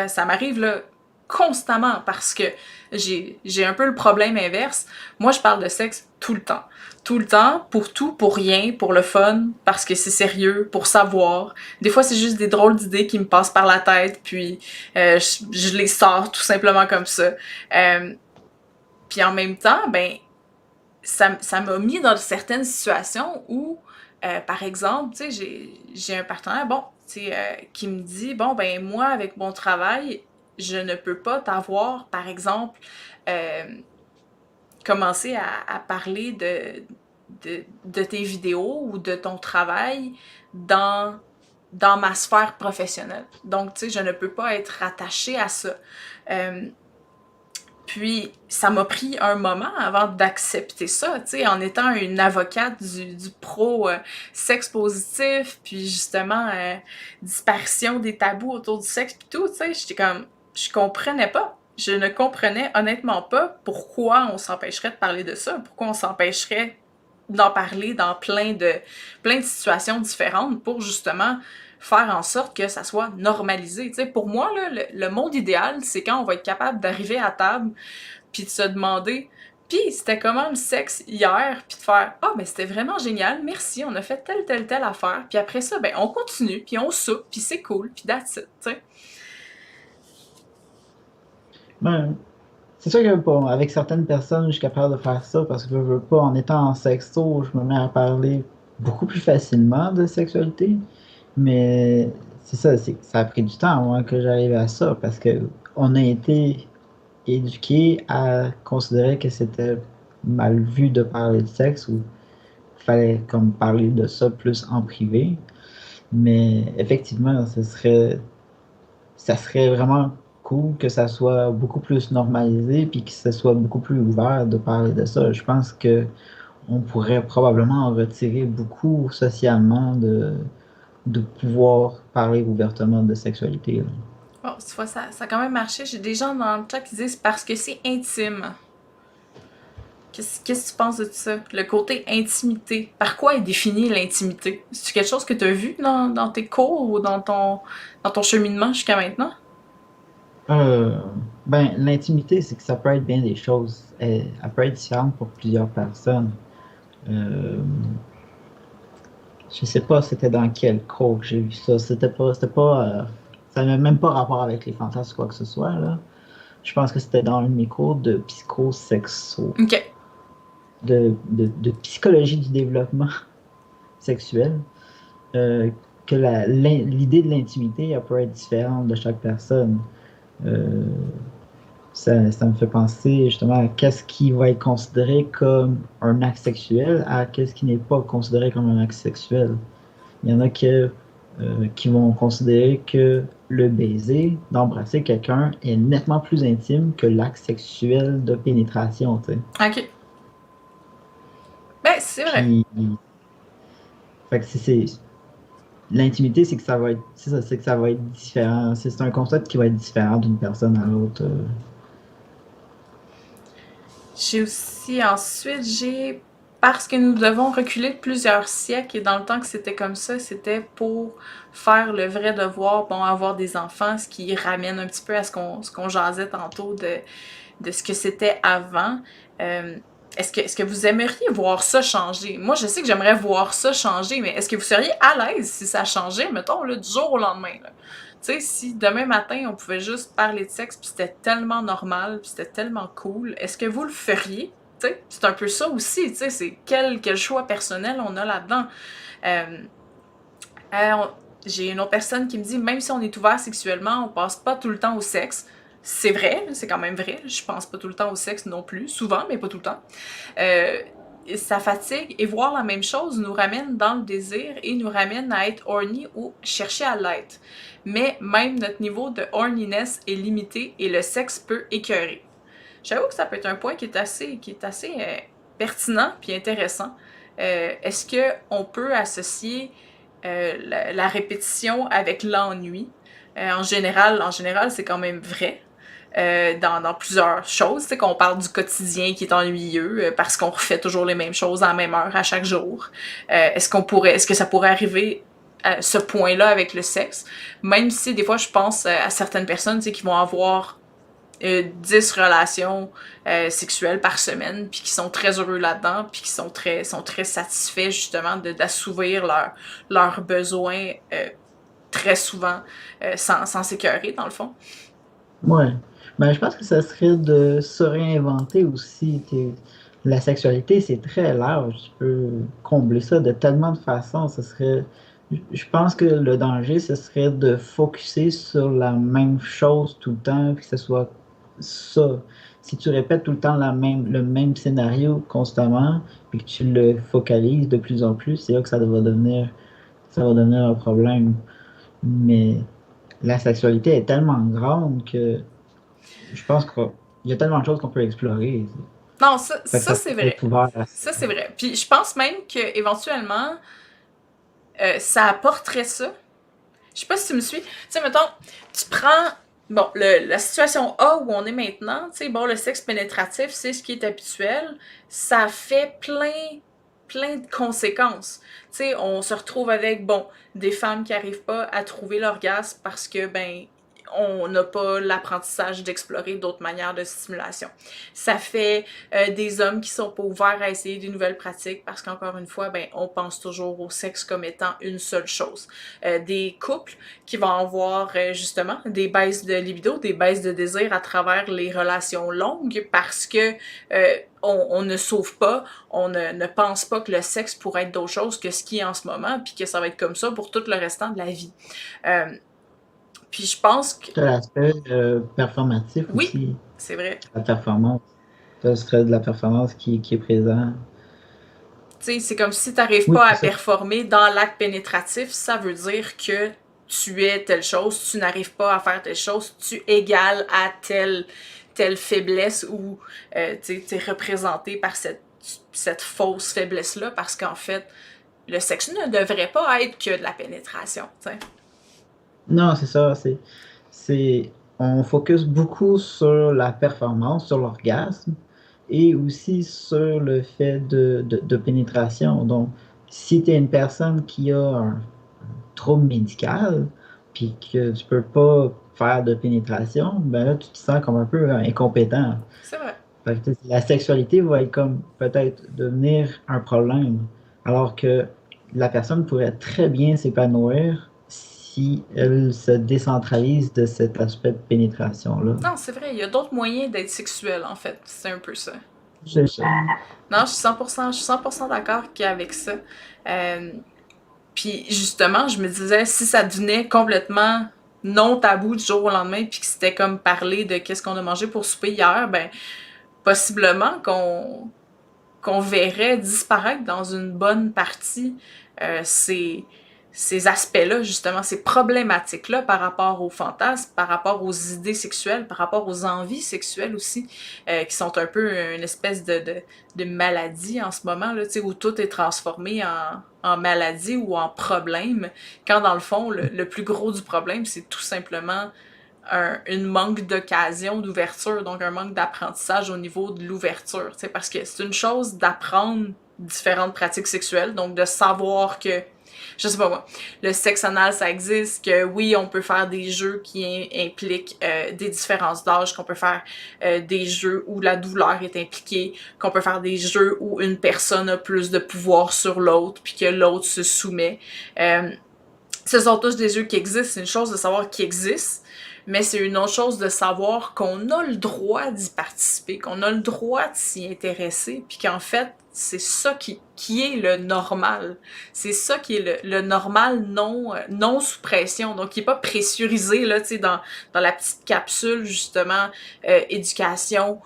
ça m'arrive là constamment parce que j'ai un peu le problème inverse. Moi, je parle de sexe tout le temps. Tout le temps, pour tout, pour rien, pour le fun, parce que c'est sérieux, pour savoir. Des fois, c'est juste des drôles d'idées qui me passent par la tête, puis je les sors tout simplement comme ça. Euh, Puis en même temps, ben, ça m'a mis dans certaines situations où, par exemple, j'ai un partenaire, bon, qui me dit, bon, ben moi, avec mon travail, je ne peux pas t'avoir, par exemple, euh, commencer à parler de tes vidéos ou de ton travail dans, dans ma sphère professionnelle. Donc, tu sais, je ne peux pas être rattachée à ça. Euh, Puis, ça m'a pris un moment avant d'accepter ça, tu sais, en étant une avocate du pro sexe positif, puis justement, disparition des tabous autour du sexe, puis tout, tu sais, j'étais comme, je comprenais pas. Je ne comprenais honnêtement pas pourquoi on s'empêcherait de parler de ça, pourquoi on s'empêcherait d'en parler dans plein de situations différentes pour justement faire en sorte que ça soit normalisé. Tu sais, pour moi, là, le monde idéal, c'est quand on va être capable d'arriver à table puis de se demander puis c'était comment le sexe hier, puis de faire ah ben c'était vraiment génial, merci, on a fait telle affaire, puis après ça ben on continue, puis on soupe, puis c'est cool, puis that's it, tu sais. Ben, c'est sûr que bon, avec certaines personnes, je suis capable de faire ça parce que je veux pas, en étant en sexto, je me mets à parler beaucoup plus facilement de sexualité. Mais c'est ça, ça a pris du temps avant que j'arrive à ça parce que on a été éduqué à considérer que c'était mal vu de parler de sexe ou qu'il fallait comme parler de ça plus en privé. Mais effectivement, ça serait vraiment cool que ça soit beaucoup plus normalisé puis que ce soit beaucoup plus ouvert de parler de ça. Je pense que on pourrait probablement en retirer beaucoup socialement de pouvoir parler ouvertement de sexualité, là. Bon, tu vois, ça a quand même marché. J'ai des gens dans le chat qui disent parce que c'est intime. Qu'est-ce que tu penses de tout ça? Le côté intimité. Par quoi est définie l'intimité? C'est quelque chose que tu as vu dans tes cours ou dans ton cheminement jusqu'à maintenant? Euh, ben, l'intimité, c'est que ça peut être bien des choses. Elle peut être différente pour plusieurs personnes. Euh, je sais pas c'était dans quel cours que j'ai vu ça. Ça n'avait même pas rapport avec les fantasmes ou quoi que ce soit, là. Je pense que c'était dans un de mes cours de psychosexo, Ok. de psychologie du développement sexuel. euh, que l'idée de l'intimité, elle peut être différente de chaque personne. Euh, ça me fait penser justement à qu'est-ce qui va être considéré comme un acte sexuel à qu'est-ce qui n'est pas considéré comme un acte sexuel. Il y en a qui vont considérer que le baiser, d'embrasser quelqu'un, est nettement plus intime que l'acte sexuel de pénétration, tu sais. Ok. Ben, c'est vrai. Puis, fait que l'intimité, c'est que ça va être, c'est ça, c'est que ça va être différent. C'est un concept qui va être différent d'une personne à l'autre. J'ai aussi, ensuite, j'ai... Parce que nous devons reculer de plusieurs siècles, et dans le temps que c'était comme ça, c'était pour faire le vrai devoir, bon, avoir des enfants, ce qui ramène un petit peu à ce qu'on jasait tantôt de ce que c'était avant. Euh, est-ce que vous aimeriez voir ça changer? Moi, je sais que j'aimerais voir ça changer, mais est-ce que vous seriez à l'aise si ça changeait, mettons, là, du jour au lendemain, là? Tu sais, si demain matin, on pouvait juste parler de sexe, puis c'était tellement normal, puis c'était tellement cool, est-ce que vous le feriez? Tu sais, c'est un peu ça aussi, tu sais, c'est quel choix personnel on a là-dedans. Euh, euh, j'ai une autre personne qui me dit, même si on est ouvert sexuellement, on passe pas tout le temps au sexe. C'est vrai, c'est quand même vrai. Je pense pas tout le temps au sexe non plus, souvent, mais pas tout le temps. Euh, Ça fatigue et voir la même chose nous ramène dans le désir et nous ramène à être horny ou chercher à l'être. Mais même notre niveau de horniness est limité et le sexe peut écœurer. J'avoue que ça peut être un point qui est assez pertinent puis intéressant. Est-ce que on peut associer la répétition avec l'ennui? En général, c'est quand même vrai. Dans plusieurs choses, tu sais, qu'on parle du quotidien qui est ennuyeux parce qu'on refait toujours les mêmes choses à la même heure à chaque jour. Est-ce que ça pourrait arriver à ce point-là avec le sexe? Même si des fois je pense à certaines personnes, tu sais, qui vont avoir 10 relations sexuelles par semaine, puis qui sont très heureux là-dedans, puis qui sont très satisfaits justement d'assouvir leurs besoins très souvent sans s'écœurer dans le fond. Ouais. Ben, je pense que ça serait de se réinventer aussi. La sexualité, c'est très large. Tu peux combler ça de tellement de façons. Ce serait Je pense que le danger, ce serait de focuser sur la même chose tout le temps, puis que ce soit ça. Si tu répètes tout le temps le même scénario constamment, puis que tu le focalises de plus en plus, c'est là que ça va devenir un problème. Mais la sexualité est tellement grande que je pense qu'il y a tellement de choses qu'on peut explorer. Non, ça, Fait que ça ça c'est peut être vrai. ouvert à ça. Ça, c'est vrai. Puis je pense même que éventuellement, ça apporterait ça. Je sais pas si tu me suis. Tu sais, mettons, tu prends bon, la situation A où on est maintenant, tu sais, bon, le sexe pénétratif, c'est ce qui est habituel. Ça fait plein de conséquences. Tu sais, on se retrouve avec, bon, des femmes qui arrivent pas à trouver l'orgasme parce que, ben, on n'a pas l'apprentissage d'explorer d'autres manières de stimulation. Ça fait des hommes qui sont pas ouverts à essayer des nouvelles pratiques parce qu'encore une fois, ben, on pense toujours au sexe comme étant une seule chose. Des couples qui vont avoir justement des baisses de libido, des baisses de désir à travers les relations longues parce que on ne sauve pas, on ne pense pas que le sexe pourrait être d'autre chose que ce qui est en ce moment, puis que ça va être comme ça pour tout le restant de la vie. Euh, Puis je pense que Tu as l'aspect performatif oui, aussi, c'est vrai. la performance. Ça serait de la performance qui est présent. Tu sais, c'est comme si tu n'arrives Oui, pas à c'est ça. performer dans l'acte pénétratif, ça veut dire que tu es telle chose, tu n'arrives pas à faire telle chose, tu égales à telle faiblesse ou tu es représenté par cette fausse faiblesse-là parce qu'en fait, le sexe ne devrait pas être que de la pénétration. T'sais. Non, c'est ça. C'est, on focus beaucoup sur la performance, sur l'orgasme et aussi sur le fait de pénétration. Donc, si tu es une personne qui a un trouble médical, puis que tu peux pas faire de pénétration, ben là, tu te sens comme un peu incompétent. C'est vrai. Fait que, la sexualité va être comme peut-être devenir un problème, alors que la personne pourrait très bien s'épanouir si elle se décentralise de cet aspect de pénétration-là. Non, c'est vrai, il y a d'autres moyens d'être sexuel en fait, c'est un peu ça. C'est ça. Non, je suis 100% d'accord avec ça. Euh, Puis justement, je me disais, si ça devenait complètement non tabou du jour au lendemain, puis que c'était comme parler de qu'est-ce qu'on a mangé pour souper hier, ben possiblement qu'on verrait disparaître dans une bonne partie ces, ces aspects-là, justement, ces problématiques-là par rapport aux fantasmes, par rapport aux idées sexuelles, par rapport aux envies sexuelles aussi, qui sont un peu une espèce de maladie en ce moment, là, où tout est transformé en maladie ou en problème, quand dans le fond, le plus gros du problème, c'est tout simplement une manque d'occasion d'ouverture, donc un manque d'apprentissage au niveau de l'ouverture. Parce que c'est une chose d'apprendre différentes pratiques sexuelles, donc de savoir que, je sais pas moi, le sexe anal ça existe, que oui, on peut faire des jeux qui impliquent des différences d'âge, qu'on peut faire des jeux où la douleur est impliquée, qu'on peut faire des jeux où une personne a plus de pouvoir sur l'autre, puis que l'autre se soumet. Ce sont tous des jeux qui existent, c'est une chose de savoir qu'ils existent, mais c'est une autre chose de savoir qu'on a le droit d'y participer, qu'on a le droit de s'y intéresser, puis qu'en fait, c'est ça qui est le normal. C'est ça qui est le normal non sous pression, donc qui est pas pressurisé, là, tu sais, dans la petite capsule, justement, éducation,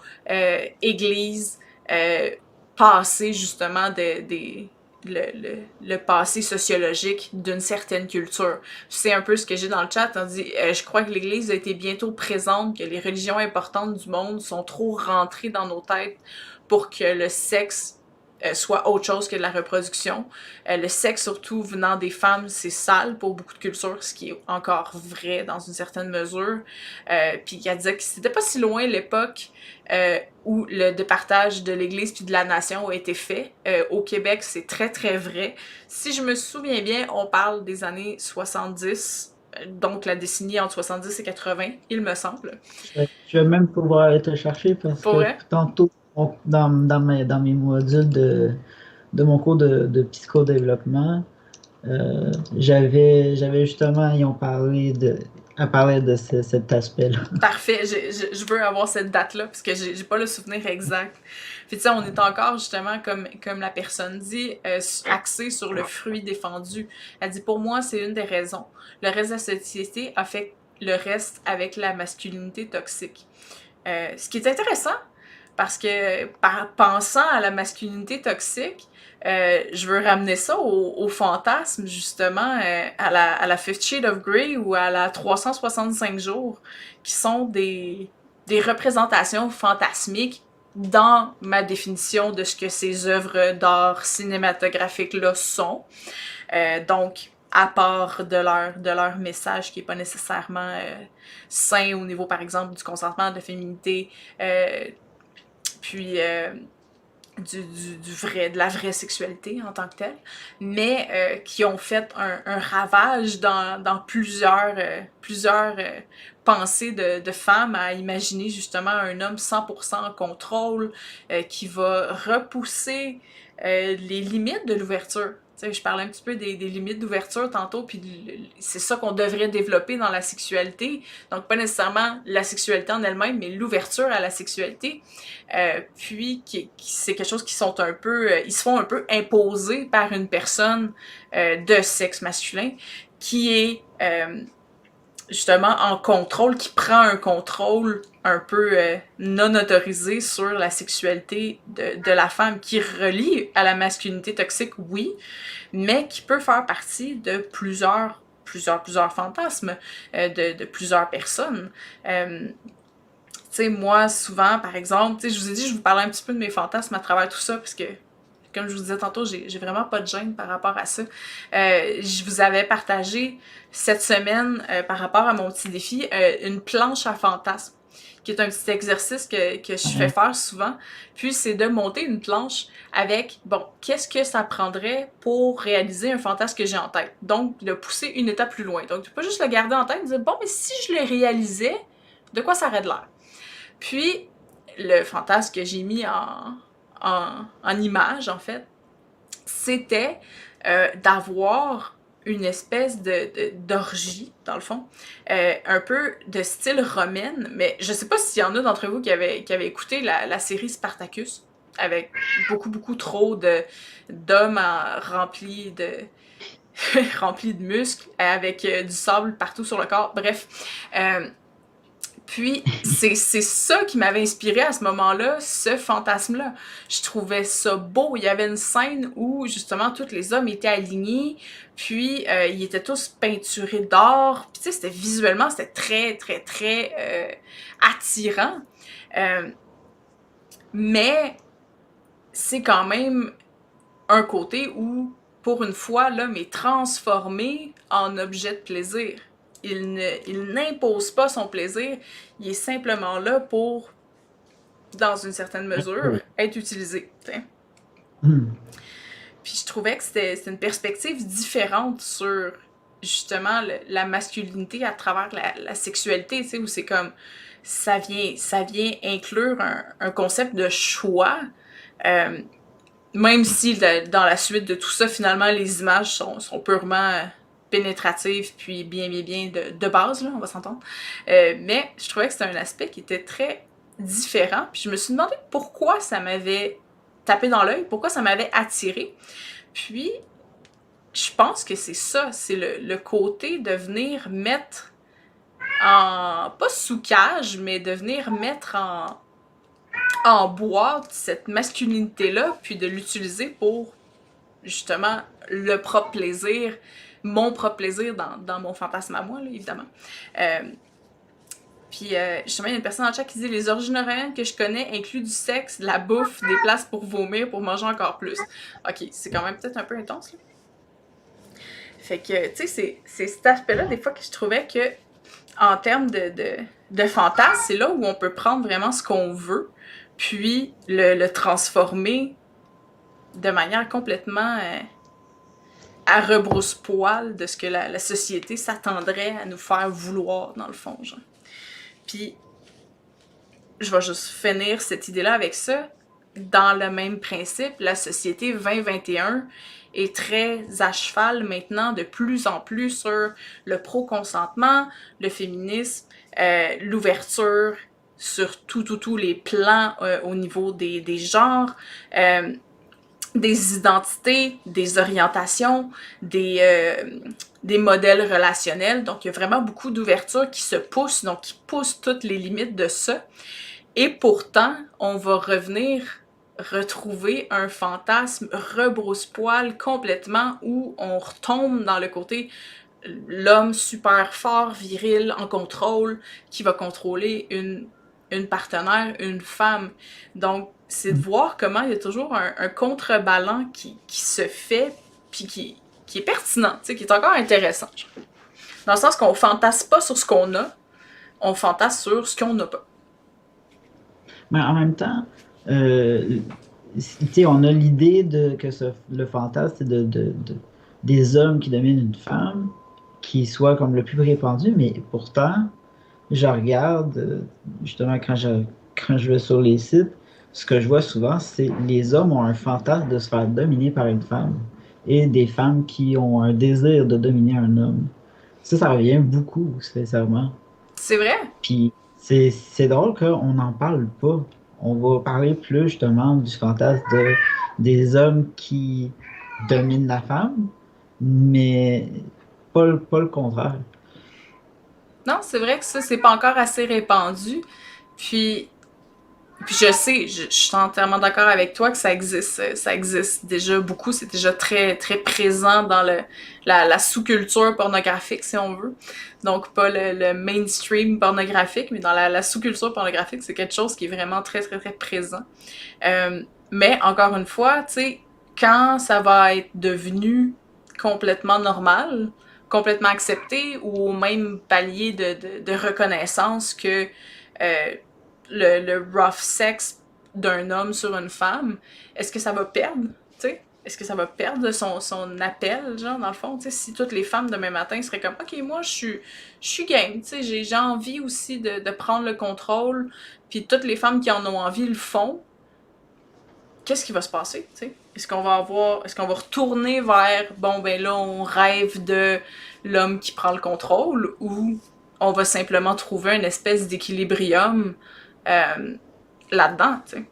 église, passé, justement, le passé sociologique d'une certaine culture. C'est un peu ce que j'ai dans le chat. On dit, je crois que l'Église a été bientôt présente, que les religions importantes du monde sont trop rentrées dans nos têtes pour que le sexe soit autre chose que de la reproduction. Le sexe, surtout venant des femmes, c'est sale pour beaucoup de cultures, ce qui est encore vrai dans une certaine mesure. Puis elle disait que c'était pas si loin l'époque où le départage de l'Église puis de la nation a été fait. Au Québec, c'est très vrai. Si je me souviens bien, on parle des années 70, donc la décennie entre 70 et 80, il me semble. Je vais même pouvoir aller te chercher parce Pour que vrai? tantôt, dans mes modules de mon cours de psychodéveloppement, j'avais justement, ils ont parlé à parler de cet aspect-là. Parfait, je veux avoir cette date-là, parce que j'ai pas le souvenir exact. Puis tu sais, on est encore justement, comme la personne dit, axé sur le fruit défendu. Elle dit, pour moi, c'est une des raisons. Le reste de la société a fait le reste avec la masculinité toxique. Ce qui est intéressant, parce que pensant à la masculinité toxique, je veux ramener ça au fantasme, justement, à la Fifth Shade of Grey ou à la 365 jours, qui sont des représentations fantasmiques dans ma définition de ce que ces œuvres d'art cinématographique-là sont. Donc, à part de leur message qui n'est pas nécessairement sain au niveau, par exemple, du consentement, de la féminité, puis de la vraie sexualité en tant que telle, mais qui ont fait un ravage dans plusieurs pensées de femmes à imaginer justement un homme 100% en contrôle, qui va repousser les limites de l'ouverture. T'sais, je parlais un petit peu des limites d'ouverture tantôt, puis c'est ça qu'on devrait développer dans la sexualité. Donc, pas nécessairement la sexualité en elle-même, mais l'ouverture à la sexualité. Puis, c'est quelque chose qui sont un peu... ils se font un peu imposer par une personne de sexe masculin qui est justement en contrôle, qui prend un contrôle un peu non autorisé sur la sexualité de la femme, qui relie à la masculinité toxique, oui, mais qui peut faire partie de plusieurs fantasmes de plusieurs personnes. Tu sais, moi, souvent, par exemple, tu sais, je vous ai dit, je vous parlais un petit peu de mes fantasmes à travers tout ça, parce que comme je vous disais tantôt, j'ai vraiment pas de gêne par rapport à ça. Je vous avais partagé cette semaine, par rapport à mon petit défi, une planche à fantasmes, qui est un petit exercice que je fais faire souvent. Puis c'est de monter une planche avec, bon, qu'est-ce que ça prendrait pour réaliser un fantasme que j'ai en tête. Donc, le pousser une étape plus loin. Donc, tu peux pas juste le garder en tête et dire, bon, mais si je le réalisais, de quoi ça aurait de l'air? Puis, le fantasme que j'ai mis en image, en fait, c'était d'avoir une espèce d'orgie, dans le fond, un peu de style romaine, mais je sais pas s'il y en a d'entre vous qui avaient écouté la série Spartacus, avec beaucoup trop d'hommes remplis de remplis de muscles, avec du sable partout sur le corps, bref. Puis, c'est ça qui m'avait inspiré à ce moment-là, ce fantasme-là. Je trouvais ça beau. Il y avait une scène où, justement, tous les hommes étaient alignés, puis ils étaient tous peinturés d'or. Puis, tu sais, c'était visuellement, c'était très attirant. Mais c'est quand même un côté où, pour une fois, l'homme est transformé en objet de plaisir. Il n'impose pas son plaisir, il est simplement là pour, dans une certaine mesure, être utilisé. Puis je trouvais que c'était une perspective différente sur, justement, la masculinité à travers la sexualité, tu sais, où c'est comme, ça vient inclure un concept de choix, même si dans la suite de tout ça, finalement, les images sont purement pénétrative, puis bien de base, là, on va s'entendre. Mais je trouvais que c'était un aspect qui était très différent, puis je me suis demandé pourquoi ça m'avait tapé dans l'œil, pourquoi ça m'avait attiré. Puis, je pense que c'est ça, c'est le côté de venir mettre pas sous cage, mais de venir mettre en boîte cette masculinité-là, puis de l'utiliser pour, justement, le propre plaisir, mon propre plaisir dans mon fantasme à moi, là, évidemment. Puis, justement, il y a une personne dans le chat qui dit « Les origines romaines que je connais incluent du sexe, de la bouffe, des places pour vomir, pour manger encore plus. » Ok, c'est quand même peut-être un peu intense, là. Fait que, tu sais, c'est cet aspect-là, des fois, que je trouvais que, en termes de fantasme, c'est là où on peut prendre vraiment ce qu'on veut, puis le transformer de manière complètement à rebrousse-poil de ce que la société s'attendrait à nous faire vouloir, dans le fond, genre. Puis, je vais juste finir cette idée-là avec ça. dans le même principe, la société 2021 est très à cheval maintenant de plus en plus sur le pro-consentement, le féminisme, l'ouverture sur tous les plans au niveau des genres, des identités, des orientations, des modèles relationnels. Donc, il y a vraiment beaucoup d'ouverture qui se poussent, donc qui poussent toutes les limites de ça. Et pourtant, on va revenir retrouver un fantasme rebrousse-poil complètement où on retombe dans le côté l'homme super fort, viril, en contrôle, qui va contrôler une partenaire, une femme. Donc, c'est de voir comment il y a toujours un contrebalan qui se fait, puis qui est pertinent, tu sais, qui est encore intéressant. Dans le sens qu'on fantasme pas sur ce qu'on a, on fantasme sur ce qu'on n'a pas. Mais en même temps, tu sais, on a l'idée que le fantasme, c'est des hommes qui dominent une femme, qui soit comme le plus répandu, mais pourtant, je regarde, justement, quand je vais sur les sites, ce que je vois souvent, c'est les hommes ont un fantasme de se faire dominer par une femme et des femmes qui ont un désir de dominer un homme. Ça revient beaucoup, sincèrement. C'est vrai? Puis c'est drôle qu'on n'en parle pas. On va parler plus justement du fantasme des hommes qui dominent la femme, mais pas le contraire. Non, c'est vrai que ça, c'est pas encore assez répandu. Puis, puis je sais, je suis entièrement d'accord avec toi que ça existe déjà beaucoup, c'est déjà très, très présent dans la sous-culture pornographique, si on veut. Donc, pas le mainstream pornographique, mais dans la sous-culture pornographique, c'est quelque chose qui est vraiment très, très, très présent. Mais, encore une fois, tu sais, quand ça va être devenu complètement normal, complètement accepté, ou au même palier de reconnaissance que euh, le rough sex d'un homme sur une femme, est-ce que ça va perdre, tu sais? Est-ce que ça va perdre son appel, genre, dans le fond? Tu sais, si toutes les femmes demain matin seraient comme, OK, moi, je suis game, tu sais, j'ai envie aussi de prendre le contrôle, puis toutes les femmes qui en ont envie le font, qu'est-ce qui va se passer, tu sais? Est-ce qu'on va retourner vers, bon, ben là, on rêve de l'homme qui prend le contrôle, ou on va simplement trouver une espèce d'équilibrium euh, là-dedans, tu sais?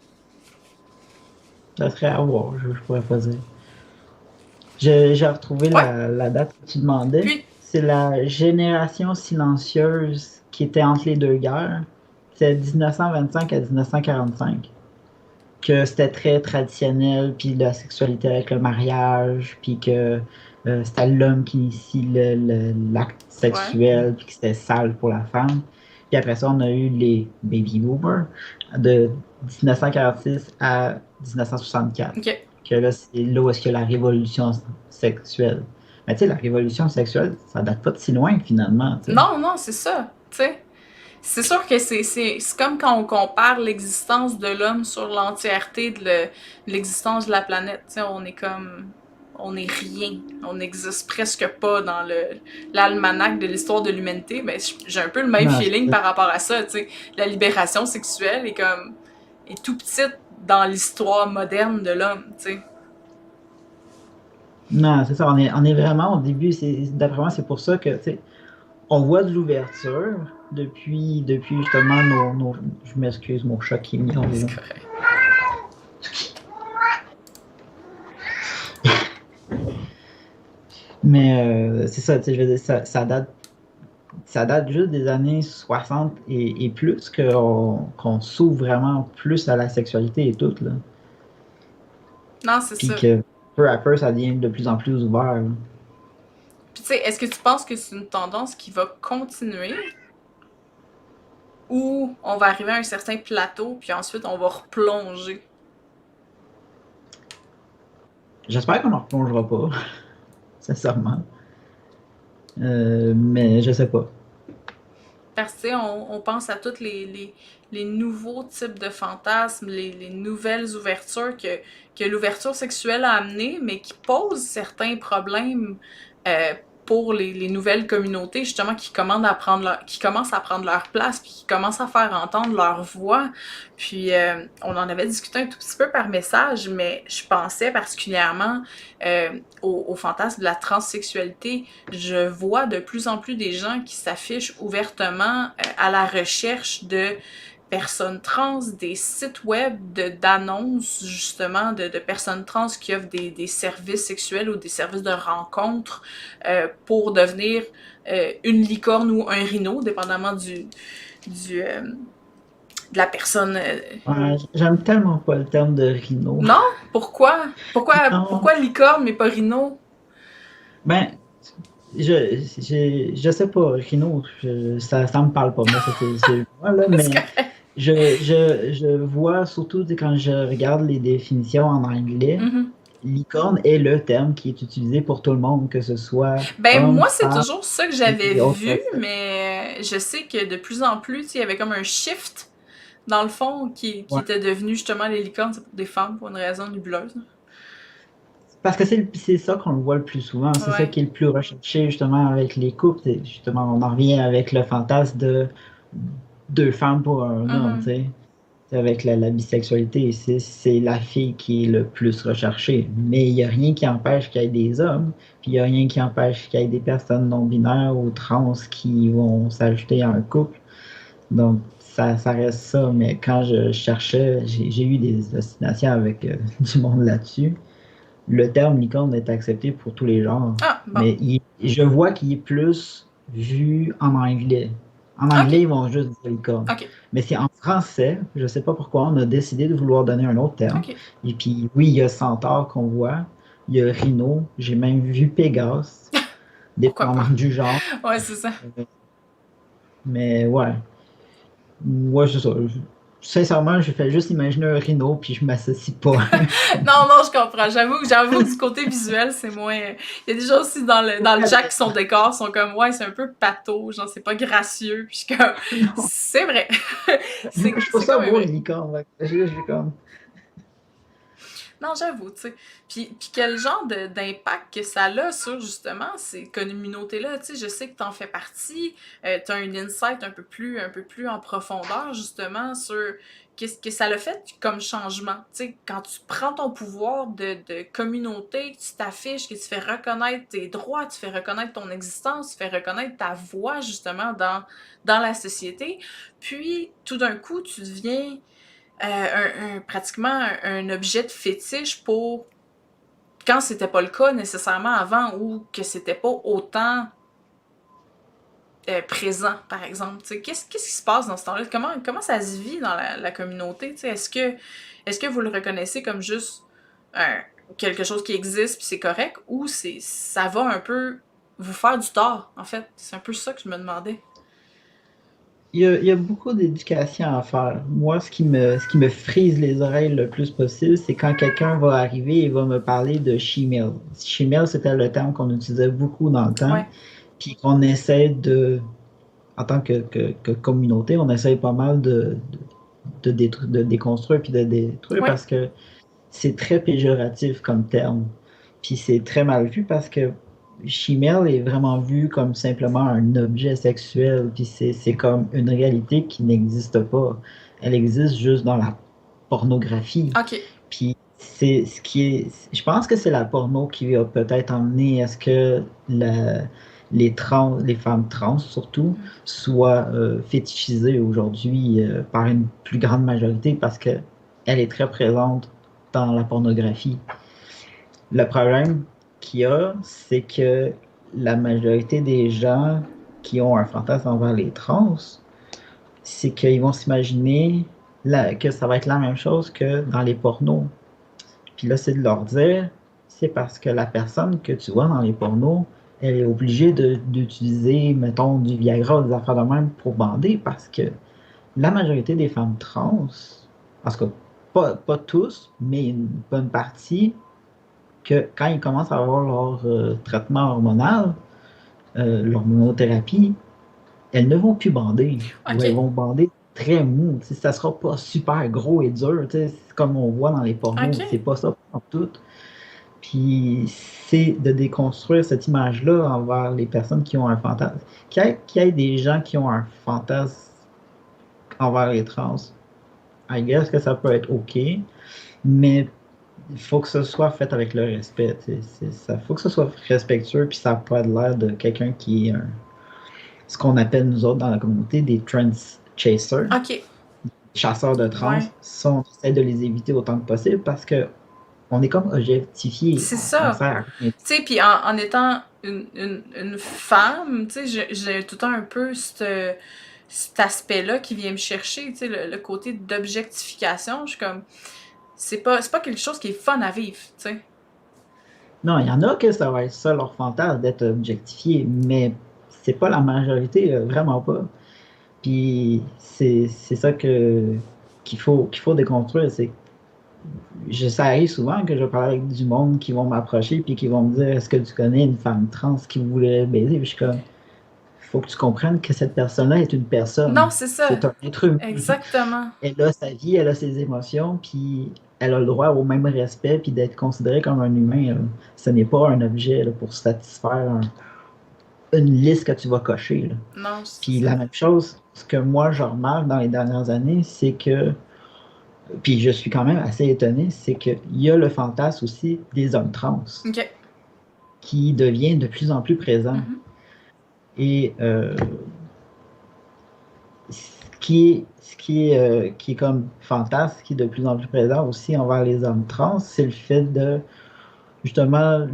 Ça serait à voir, je pourrais pas dire. J'ai retrouvé Ouais, la date que tu demandais. puis, C'est la génération silencieuse qui était entre les deux guerres. C'est 1925 à 1945. Que c'était très traditionnel, puis la sexualité avec le mariage, puis que c'était l'homme qui initie l'acte ouais, sexuel, puis que c'était sale pour la femme. Puis après ça, on a eu les baby boomers de 1946 à 1964. ok. Que là, c'est là où est-ce qu'il y a la révolution sexuelle. Mais tu sais, la révolution sexuelle, ça date pas de si loin finalement, tu sais. Non, non, c'est ça, tu sais. C'est sûr que c'est comme quand on compare l'existence de l'homme sur l'entièreté de l'existence de la planète, tu sais, on est comme... On est rien. On n'existe presque pas dans l'almanach de l'histoire de l'humanité. Ben, j'ai un peu le même Non, feeling par rapport à ça, tu sais. La libération sexuelle est tout petite dans l'histoire moderne de l'homme, tu sais. non, c'est ça, on est vraiment au début. D'après moi, c'est pour ça que, tu sais, on voit de l'ouverture depuis justement je m'excuse, mon chat qui miaule C'est là. correct. Mais c'est ça, tu sais, je veux dire, ça date juste des années 60 et plus qu'on s'ouvre vraiment plus à la sexualité et tout, là. Non, c'est Puis ça. que peu à peu, ça devient de plus en plus ouvert, là. Puis tu sais, est-ce que tu penses que c'est une tendance qui va continuer ou on va arriver à un certain plateau puis ensuite on va replonger? J'espère qu'on en replongera pas, sincèrement. Mais je sais pas. Parce que, tu sais, on pense à tous les nouveaux types de fantasmes, les nouvelles ouvertures que l'ouverture sexuelle a amenées, mais qui posent certains problèmes pour les nouvelles communautés, justement, qui commencent à prendre leur place, puis qui commencent à faire entendre leur voix. Puis, on en avait discuté un tout petit peu par message, mais je pensais particulièrement au fantasme de la transsexualité. Je vois de plus en plus des gens qui s'affichent ouvertement à la recherche de personnes trans, des sites web d'annonces justement de personnes trans qui offrent des services sexuels ou des services de rencontre pour devenir une licorne ou un rhino, dépendamment de la personne. Ouais, j'aime tellement pas le terme de rhino. Non? Pourquoi? Non, Pourquoi licorne mais pas rhino? ben, je sais pas, rhino, ça me parle pas. Moi, ça, c'est moi, là, C'est mais correct. je vois surtout quand je regarde les définitions en anglais, Mhm. licorne est le terme qui est utilisé pour tout le monde, que ce soit Ben, homme, moi, c'est femme toujours ça que j'avais et autres vu, personnes. mais je sais que de plus en plus, tu sais, il y avait comme un shift, dans le fond, qui Ouais. était devenu justement les licornes, c'est pour des femmes, pour une raison nébuleuse. Parce que c'est ça qu'on le voit le plus souvent, c'est ça Ouais. qui est le plus recherché justement avec les couples. Justement, on en revient avec le fantasme de deux femmes pour un homme, tu Mhm. sais. Avec la bisexualité, c'est la fille qui est le plus recherchée. Mais il n'y a rien qui empêche qu'il y ait des hommes, puis il n'y a rien qui empêche qu'il y ait des personnes non-binaires ou trans qui vont s'ajouter à un couple. Donc, ça reste ça. Mais quand je cherchais, j'ai eu des ostinations avec du monde là-dessus. Le terme licorne est accepté pour tous les genres, Ah, bon. mais je vois qu'il est plus vu en anglais. En anglais, Ok, ils vont juste dire licorne. ok, Mais c'est en français, je ne sais pas pourquoi, on a décidé de vouloir donner un autre terme. ok. Et puis, oui, il y a centaure qu'on voit, il y a rhino, j'ai même vu pégase, Pourquoi pas? dépendant du genre. Ouais, c'est ça. Mais ouais, ouais, c'est ça. Sincèrement, je fais juste imaginer un rhino, puis je m'associe pas. Non, non, je comprends. J'avoue, du côté visuel, c'est moins. Il y a des gens aussi dans le chat qui sont décors, sont comme, ouais, c'est un peu pâteau, genre, c'est pas gracieux. Puis je suis comme, Non, c'est vrai. je trouve C'est ça quand même beau, une vrai. licorne. J'ai comme. Non, j'avoue, tu sais. Puis quel genre d'impact que ça a sur, justement, ces communautés-là, tu sais, je sais que t'en fais partie, t'as un insight un peu plus en profondeur, justement, sur qu'est-ce que ça l'a fait comme changement, tu sais, quand tu prends ton pouvoir de communauté, que tu t'affiches, que tu fais reconnaître tes droits, tu fais reconnaître ton existence, tu fais reconnaître ta voix, justement, dans la société, puis, tout d'un coup, tu deviens pratiquement un objet de fétiche pour quand c'était pas le cas nécessairement avant ou que c'était pas autant présent, par exemple. Qu'est-ce qui se passe dans ce temps-là? Comment ça se vit dans la communauté? Est-ce que vous le reconnaissez comme juste euh, quelque chose qui existe puis c'est correct ou ça va un peu vous faire du tort, en fait? C'est un peu ça que je me demandais. Il y a beaucoup d'éducation à faire. Moi, ce qui me frise les oreilles le plus possible, c'est quand quelqu'un va arriver et va me parler de shemale. Shemale, c'était le terme qu'on utilisait beaucoup dans le temps, Ouais. puis qu'on essaie en tant que communauté, on essaie pas mal de déconstruire puis de détruire Ouais. parce que c'est très péjoratif comme terme. Puis c'est très mal vu parce que Chimel est vraiment vu comme simplement un objet sexuel. Puis c'est comme une réalité qui n'existe pas. Elle existe juste dans la pornographie. OK. Puis c'est ce qui est. Je pense que c'est la porno qui a peut-être emmené à ce que les femmes trans surtout, soient fétichisées aujourd'hui par une plus grande majorité parce que elle est très présente dans la pornographie. Le problème qu'il y a, c'est que la majorité des gens qui ont un fantasme envers les trans, c'est qu'ils vont s'imaginer que ça va être la même chose que dans les pornos. Puis là, c'est de leur dire, c'est parce que la personne que tu vois dans les pornos, elle est obligée d'utiliser, mettons, du Viagra ou des affaires de même pour bander parce que la majorité des femmes trans, parce que pas tous, mais une bonne partie, que quand ils commencent à avoir leur traitement hormonal, l'hormonothérapie, elles ne vont plus bander ou elles OK. vont bander très mou. Tu sais, ça sera pas super gros et dur, tu sais, comme on voit dans les pornos. C'est OK. pas ça en tout. Puis c'est de déconstruire cette image-là envers les personnes qui ont un fantasme. Qu'il y ait des gens qui ont un fantasme envers les trans, I guess que ça peut être OK, mais il faut que ce soit fait avec le respect. Ça faut que ce soit respectueux, puis ça n'a pas l'air de quelqu'un qui est ce qu'on appelle nous autres dans la communauté des trans chasers, OK. chasseurs de trans. Ouais. Ça, on essaie de les éviter autant que possible parce que on est comme objectifié. C'est On ça. sert à rien. Tu sais, puis en étant une femme, tu sais, j'ai tout le temps un peu cet aspect-là qui vient me chercher, tu sais, le côté d'objectification. Je suis comme, c'est pas quelque chose qui est fun à vivre, tu sais. Non, il y en a que ça va être ça leur fantasme d'être objectifié, mais c'est pas la majorité, vraiment pas. Puis c'est ça qu'il faut déconstruire. Ça arrive souvent que je parle avec du monde qui vont m'approcher puis qui vont me dire est-ce que tu connais une femme trans qui voulait baiser? Puis je suis comme faut que tu comprennes que cette personne-là est une personne. Non, c'est ça. C'est un être humain. Exactement. Elle a sa vie, elle a ses émotions, puis elle a le droit au même respect puis d'être considérée comme un humain. Là. Ce n'est pas un objet là, pour satisfaire une liste que tu vas cocher. Là. Non, c'est Puis ça. la même chose, ce que moi je remarque dans les dernières années, c'est que, puis je suis quand même assez étonné, c'est qu'il y a le fantasme aussi des hommes trans OK. qui devient de plus en plus présent. Mhm. Et ce qui est comme fantasme, qui est de plus en plus présent aussi envers les hommes trans, c'est le fait de, justement,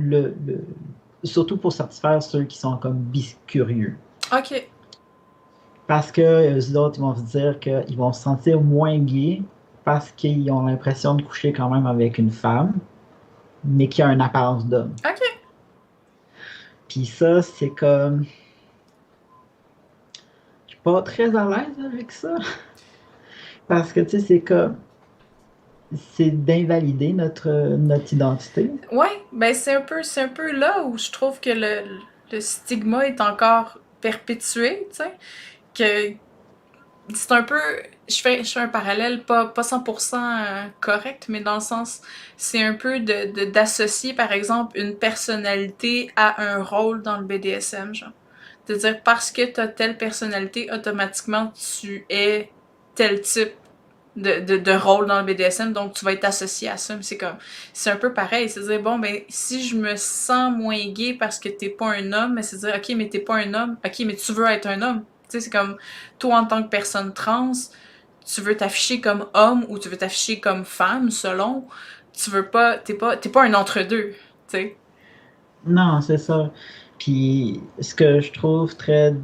surtout pour satisfaire ceux qui sont comme biscurieux. OK. Parce que eux autres, ils vont se dire qu'ils vont se sentir moins gays parce qu'ils ont l'impression de coucher quand même avec une femme, mais qui a une apparence d'homme. OK. Puis ça, c'est comme... Je suis pas très à l'aise avec ça. Parce que, tu sais, c'est d'invalider notre identité. Ouais, ben c'est un peu là où je trouve que le stigma est encore perpétué, tu sais. Que c'est un peu. Je fais un parallèle pas 100% correct, mais dans le sens, c'est un peu d'associer, par exemple, une personnalité à un rôle dans le BDSM, genre. De dire parce que t'as telle personnalité, automatiquement, tu es tel type de rôle dans le BDSM, donc tu vas être associé à ça. Mais c'est un peu pareil. C'est dire, bon, ben, si je me sens moins gay parce que t'es pas un homme, mais c'est dire, ok, mais t'es pas un homme, ok, mais tu veux être un homme. Tu sais, c'est comme, toi, en tant que personne trans, tu veux t'afficher comme homme ou tu veux t'afficher comme femme, selon. Tu veux pas, t'es pas un entre-deux, tu sais. Non, c'est ça. Puis ce que je trouve très...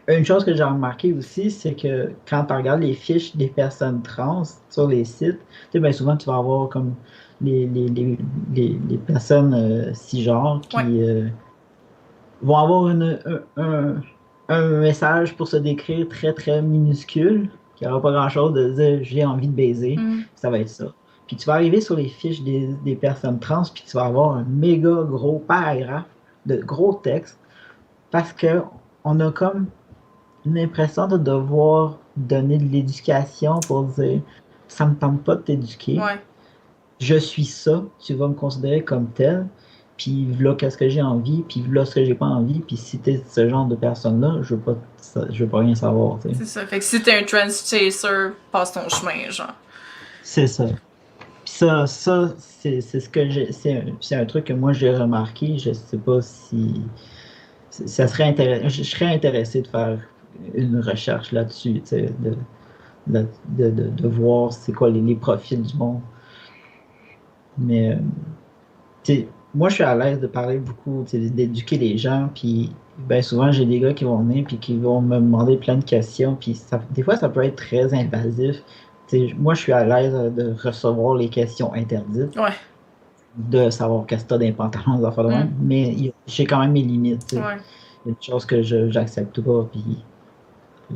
Une chose que j'ai remarqué aussi, c'est que quand tu regardes les fiches des personnes trans sur les sites, tu sais, bien souvent tu vas avoir comme les personnes cisgenres Ouais. qui vont avoir un message pour se décrire très très minuscule, qui n'aura pas grand-chose de dire j'ai envie de baiser, Mm. ça va être ça. Puis tu vas arriver sur les fiches des personnes trans, puis tu vas avoir un méga gros paragraphe de gros texte, parce que on a comme une impression de devoir donner de l'éducation pour dire ça me tente pas de t'éduquer, Ouais. je suis ça, tu vas me considérer comme tel, puis voilà qu'est-ce que j'ai envie, puis voilà ce que j'ai pas envie, puis si t'es ce genre de personne-là, je veux pas rien savoir, tu sais. C'est ça. Fait que si t'es un trans chaser, passe ton chemin, genre. C'est ça. Puis ça c'est ce que c'est un truc que moi j'ai remarqué, je sais pas si ça serait intéressant, je serais intéressé de faire une recherche là-dessus, tu sais, de voir c'est quoi les profils du monde. Mais moi, je suis à l'aise de parler beaucoup, d'éduquer les gens, puis ben, souvent, j'ai des gars qui vont venir, puis qui vont me demander plein de questions, puis des fois, ça peut être très invasif. Moi, je suis à l'aise de recevoir les questions interdites, Ouais. de savoir qu'est-ce que t'as dans les pantalons, des affaires de même, mais j'ai quand même mes limites. Ouais. Il y a des choses que j'accepte pas, puis euh,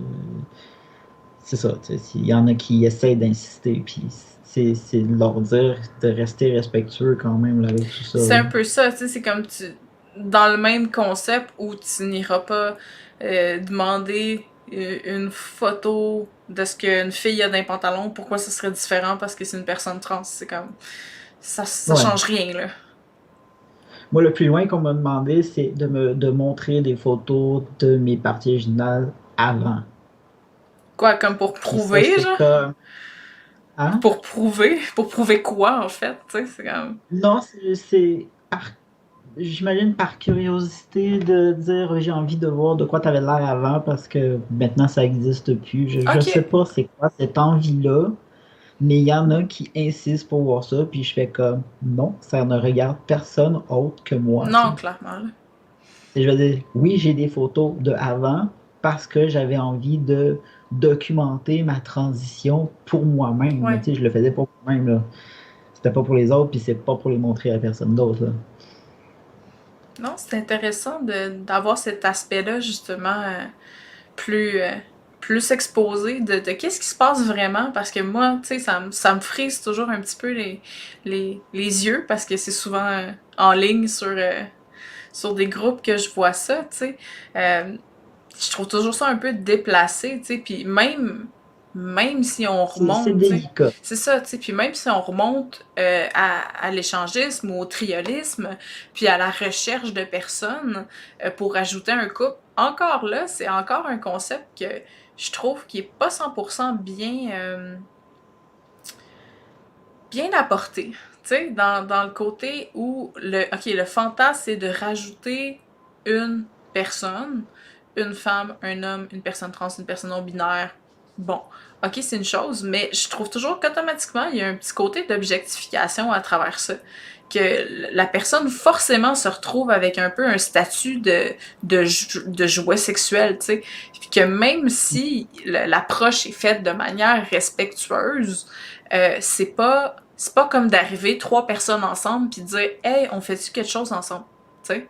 c'est ça. Il y en a qui essayent d'insister, puis c'est de leur dire de rester respectueux quand même là, avec tout ça. C'est un peu ça, tu sais, c'est comme dans le même concept où tu n'iras pas demander une photo de ce qu'une fille a dans les pantalons, pourquoi ce serait différent parce que c'est une personne trans, c'est comme... ça Ouais. change rien, là. Moi, le plus loin qu'on m'a demandé, c'est de montrer des photos de mes parties originales avant. Quoi, comme pour Puis ça, prouver, c'est genre? comme... Hein? Pour prouver? Pour prouver quoi, en fait? Tu sais, c'est comme... Non, j'imagine par curiosité de dire j'ai envie de voir de quoi tu avais l'air avant parce que maintenant ça n'existe plus. Je sais OK. pas c'est quoi cette envie-là, mais il y en a qui insistent pour voir ça, puis je fais comme non, ça ne regarde personne autre que moi, tu Non, sais. clairement, là. Et je veux dire, oui, j'ai des photos de avant parce que j'avais envie de documenter ma transition pour moi-même. Mais Ouais. tu sais, je le faisais pour moi-même, là. C'était pas pour les autres, puis c'est pas pour les montrer à personne d'autre, là. Non, c'est intéressant d'avoir cet aspect-là, justement, plus, plus exposé de qu'est-ce qui se passe vraiment, parce que moi, tu sais, ça me frise toujours un petit peu les yeux, parce que c'est souvent en ligne sur des groupes que je vois ça, tu sais. Euh, je trouve toujours ça un peu déplacé, tu sais, puis même si on C'est remonte, tu sais, délicat. c'est ça, tu sais, puis même si on remonte à l'échangisme ou au triolisme, puis à la recherche de personnes pour ajouter un couple, encore là, c'est encore un concept que je trouve qui est pas 100% bien apporté, tu sais, dans le côté où le fantasme, c'est de rajouter une personne, une femme, un homme, une personne trans, une personne non-binaire. Bon, ok, c'est une chose, mais je trouve toujours qu'automatiquement, il y a un petit côté d'objectification à travers ça. Que la personne forcément se retrouve avec un peu un statut de jouet sexuel, tu sais. Puis que même si l'approche est faite de manière respectueuse, c'est pas comme d'arriver trois personnes ensemble puis de dire hey, on fait-tu quelque chose ensemble, tu sais.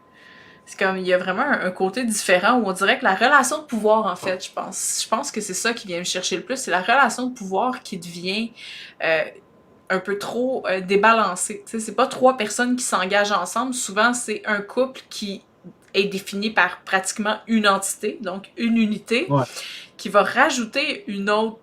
C'est comme il y a vraiment un côté différent où on dirait que la relation de pouvoir, en fait, je pense que c'est ça qui vient me chercher le plus, c'est la relation de pouvoir qui devient euh, un peu trop débalancée. Tu sais, c'est pas trois personnes qui s'engagent ensemble, souvent c'est un couple qui est défini par pratiquement une entité, donc une unité, Ouais. qui va rajouter une autre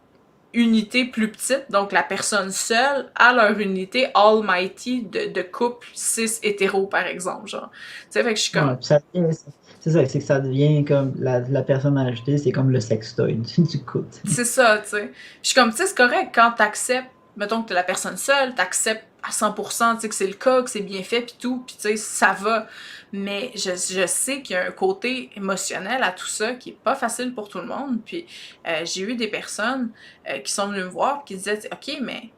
unité plus petite, donc la personne seule, à leur unité almighty de couple cis hétéro, par exemple, genre. Tu sais, fait que je suis comme, Ouais, puis c'est ça, c'est que ça devient comme la personne à acheter, c'est comme le sextoy du coup. Tu sais. c'est ça, tu sais. Je suis comme, tu sais, c'est correct quand t'acceptes, mettons que t'es la personne seule, t'acceptes à 100%, tu sais, que c'est le cas, que c'est bien fait, pis tout, pis tu sais, ça va. Mais je sais qu'il y a un côté émotionnel à tout ça qui est pas facile pour tout le monde. Puis j'ai eu des personnes qui sont venues me voir qui disaient, OK, mais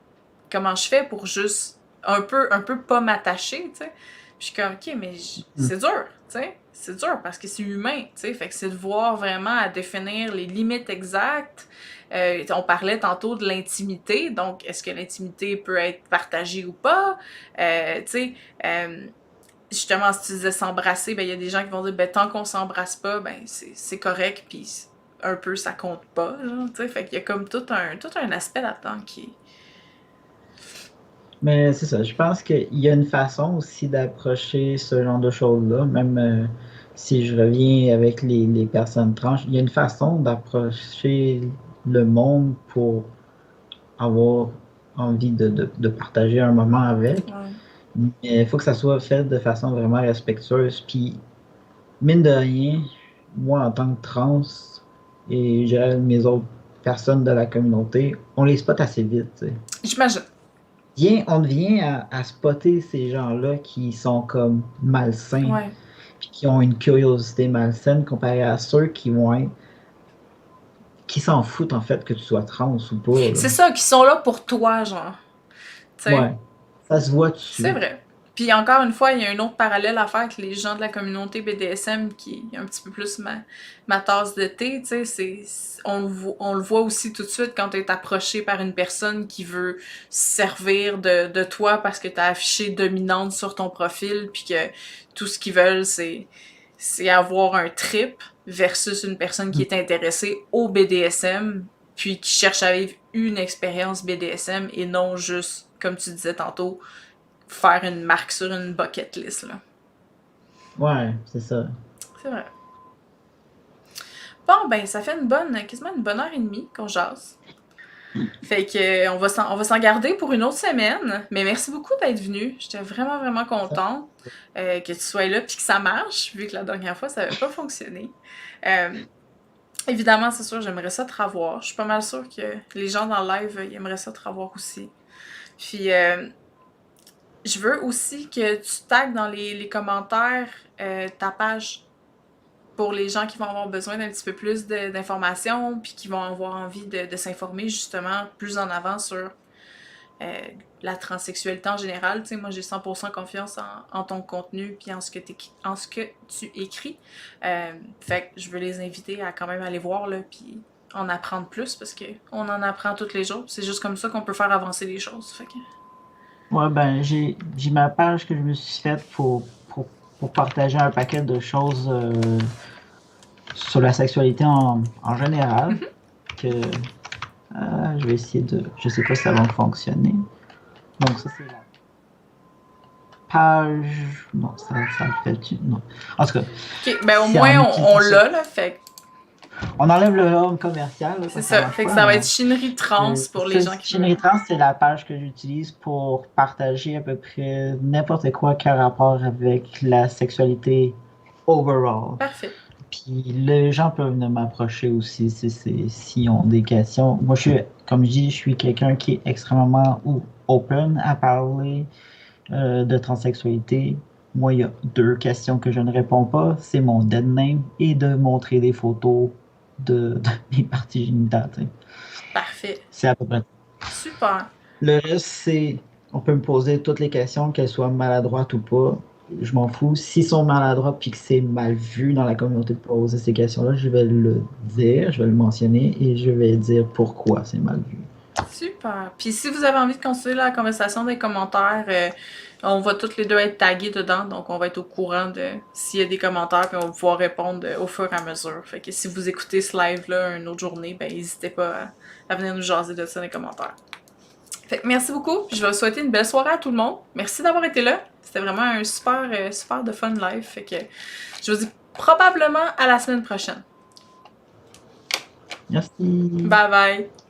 comment je fais pour juste un peu pas m'attacher, tu sais. Puis je suis comme, OK, mais c'est dur, tu sais. C'est dur parce que c'est humain, tu sais. Fait que c'est de voir vraiment à définir les limites exactes. On parlait tantôt de l'intimité, donc est-ce que l'intimité peut être partagée ou pas? Tu sais, justement, si tu disais s'embrasser, ben il y a des gens qui vont dire, ben tant qu'on s'embrasse pas, ben c'est correct, puis un peu ça compte pas, genre, tu sais. Fait qu'il y a comme tout un aspect là-dedans qui... Mais c'est ça, je pense qu'il y a une façon aussi d'approcher ce genre de choses-là, même si je reviens avec les personnes trans, il y a une façon d'approcher le monde pour avoir envie de partager un moment avec. Ouais. Mais il faut que ça soit fait de façon vraiment respectueuse. Puis, mine de rien, moi, en tant que trans, et je dirais mes autres personnes de la communauté, on les spot assez vite, tu sais. J'imagine. On vient à spotter ces gens-là qui sont comme malsains, Ouais. puis qui ont une curiosité malsaine comparé à ceux qui vont être, qui s'en foutent en fait que tu sois trans ou pas, là. C'est ça, qui sont là pour toi, genre. Tu sais, Ouais, ça se voit tout de c'est suite. vrai. Puis encore une fois, il y a un autre parallèle à faire avec les gens de la communauté BDSM qui est un petit peu plus ma tasse de thé, tu sais, on le voit aussi tout de suite quand tu es approché par une personne qui veut servir de toi parce que tu as affiché dominante sur ton profil puis que tout ce qu'ils veulent c'est avoir un trip versus une personne qui est intéressée au BDSM puis qui cherche à vivre une expérience BDSM et non juste, comme tu disais tantôt, faire une marque sur une bucket list, là. Ouais, c'est ça. C'est vrai. Bon, ben, ça fait quasiment une bonne heure et demie qu'on jase. Fait que on va s'en garder pour une autre semaine. Mais merci beaucoup d'être venu. J'étais vraiment, vraiment Ça, contente que tu sois là puis que ça marche, vu que la dernière fois, ça n'avait pas fonctionné. Euh, Évidemment, c'est sûr, j'aimerais ça te revoir. Je suis pas mal sûre que les gens dans le live, ils aimeraient ça te revoir aussi. Puis, je veux aussi que tu tagues dans les commentaires ta page pour les gens qui vont avoir besoin d'un petit peu plus d'informations, puis qui vont avoir envie de s'informer justement plus en avant sur euh, la transsexualité en général. Tu sais, moi, j'ai 100% confiance en ton contenu puis en ce que tu écris. Fait que je veux les inviter à quand même aller voir, là, puis en apprendre plus, parce que on en apprend tous les jours. C'est juste comme ça qu'on peut faire avancer les choses. Fait que... ouais, ben, j'ai ma page que je me suis faite pour partager un paquet de choses sur la sexualité en général. Mhm. Que je vais essayer de. Je sais pas si ça va fonctionner. Donc, ça, c'est la page. Non, ça le fait. Non. En tout cas, Ok, ben au c'est moins en on utilisant ça. l'a, là. Fait que On enlève le home commercial, là, c'est ça ça. marche Fait que pas, ça va mais être Chinerie Trans pour les gens qui veulent. Chinery Trans, c'est la page que j'utilise pour partager à peu près n'importe quoi qui a rapport avec la sexualité overall. Parfait. Puis les gens peuvent venir m'approcher aussi s'ils ont des questions. Moi, comme je dis, je suis quelqu'un qui est extrêmement open à parler de transsexualité. Moi, il y a deux questions que je ne réponds pas. C'est mon dead name et de montrer des photos de mes parties génitales. Tu sais. Parfait. C'est à peu près. Super. Le reste, c'est. On peut me poser toutes les questions, qu'elles soient maladroites ou pas. Je m'en fous. S'ils sont maladroits puis que c'est mal vu dans la communauté de poser ces questions-là, je vais le dire, je vais le mentionner et je vais dire pourquoi c'est mal vu. Super. Puis si vous avez envie de continuer la conversation dans les commentaires, on va toutes les deux être tagués dedans, donc on va être au courant de s'il y a des commentaires, puis on va pouvoir répondre au fur et à mesure. Fait que si vous écoutez ce live-là une autre journée, ben n'hésitez pas à venir nous jaser de ça dans les commentaires. Fait que merci beaucoup, puis je vais vous souhaiter une belle soirée à tout le monde. Merci d'avoir été là. C'était vraiment un super, super de fun live. Fait que je vous dis probablement à la semaine prochaine. Merci. Bye bye!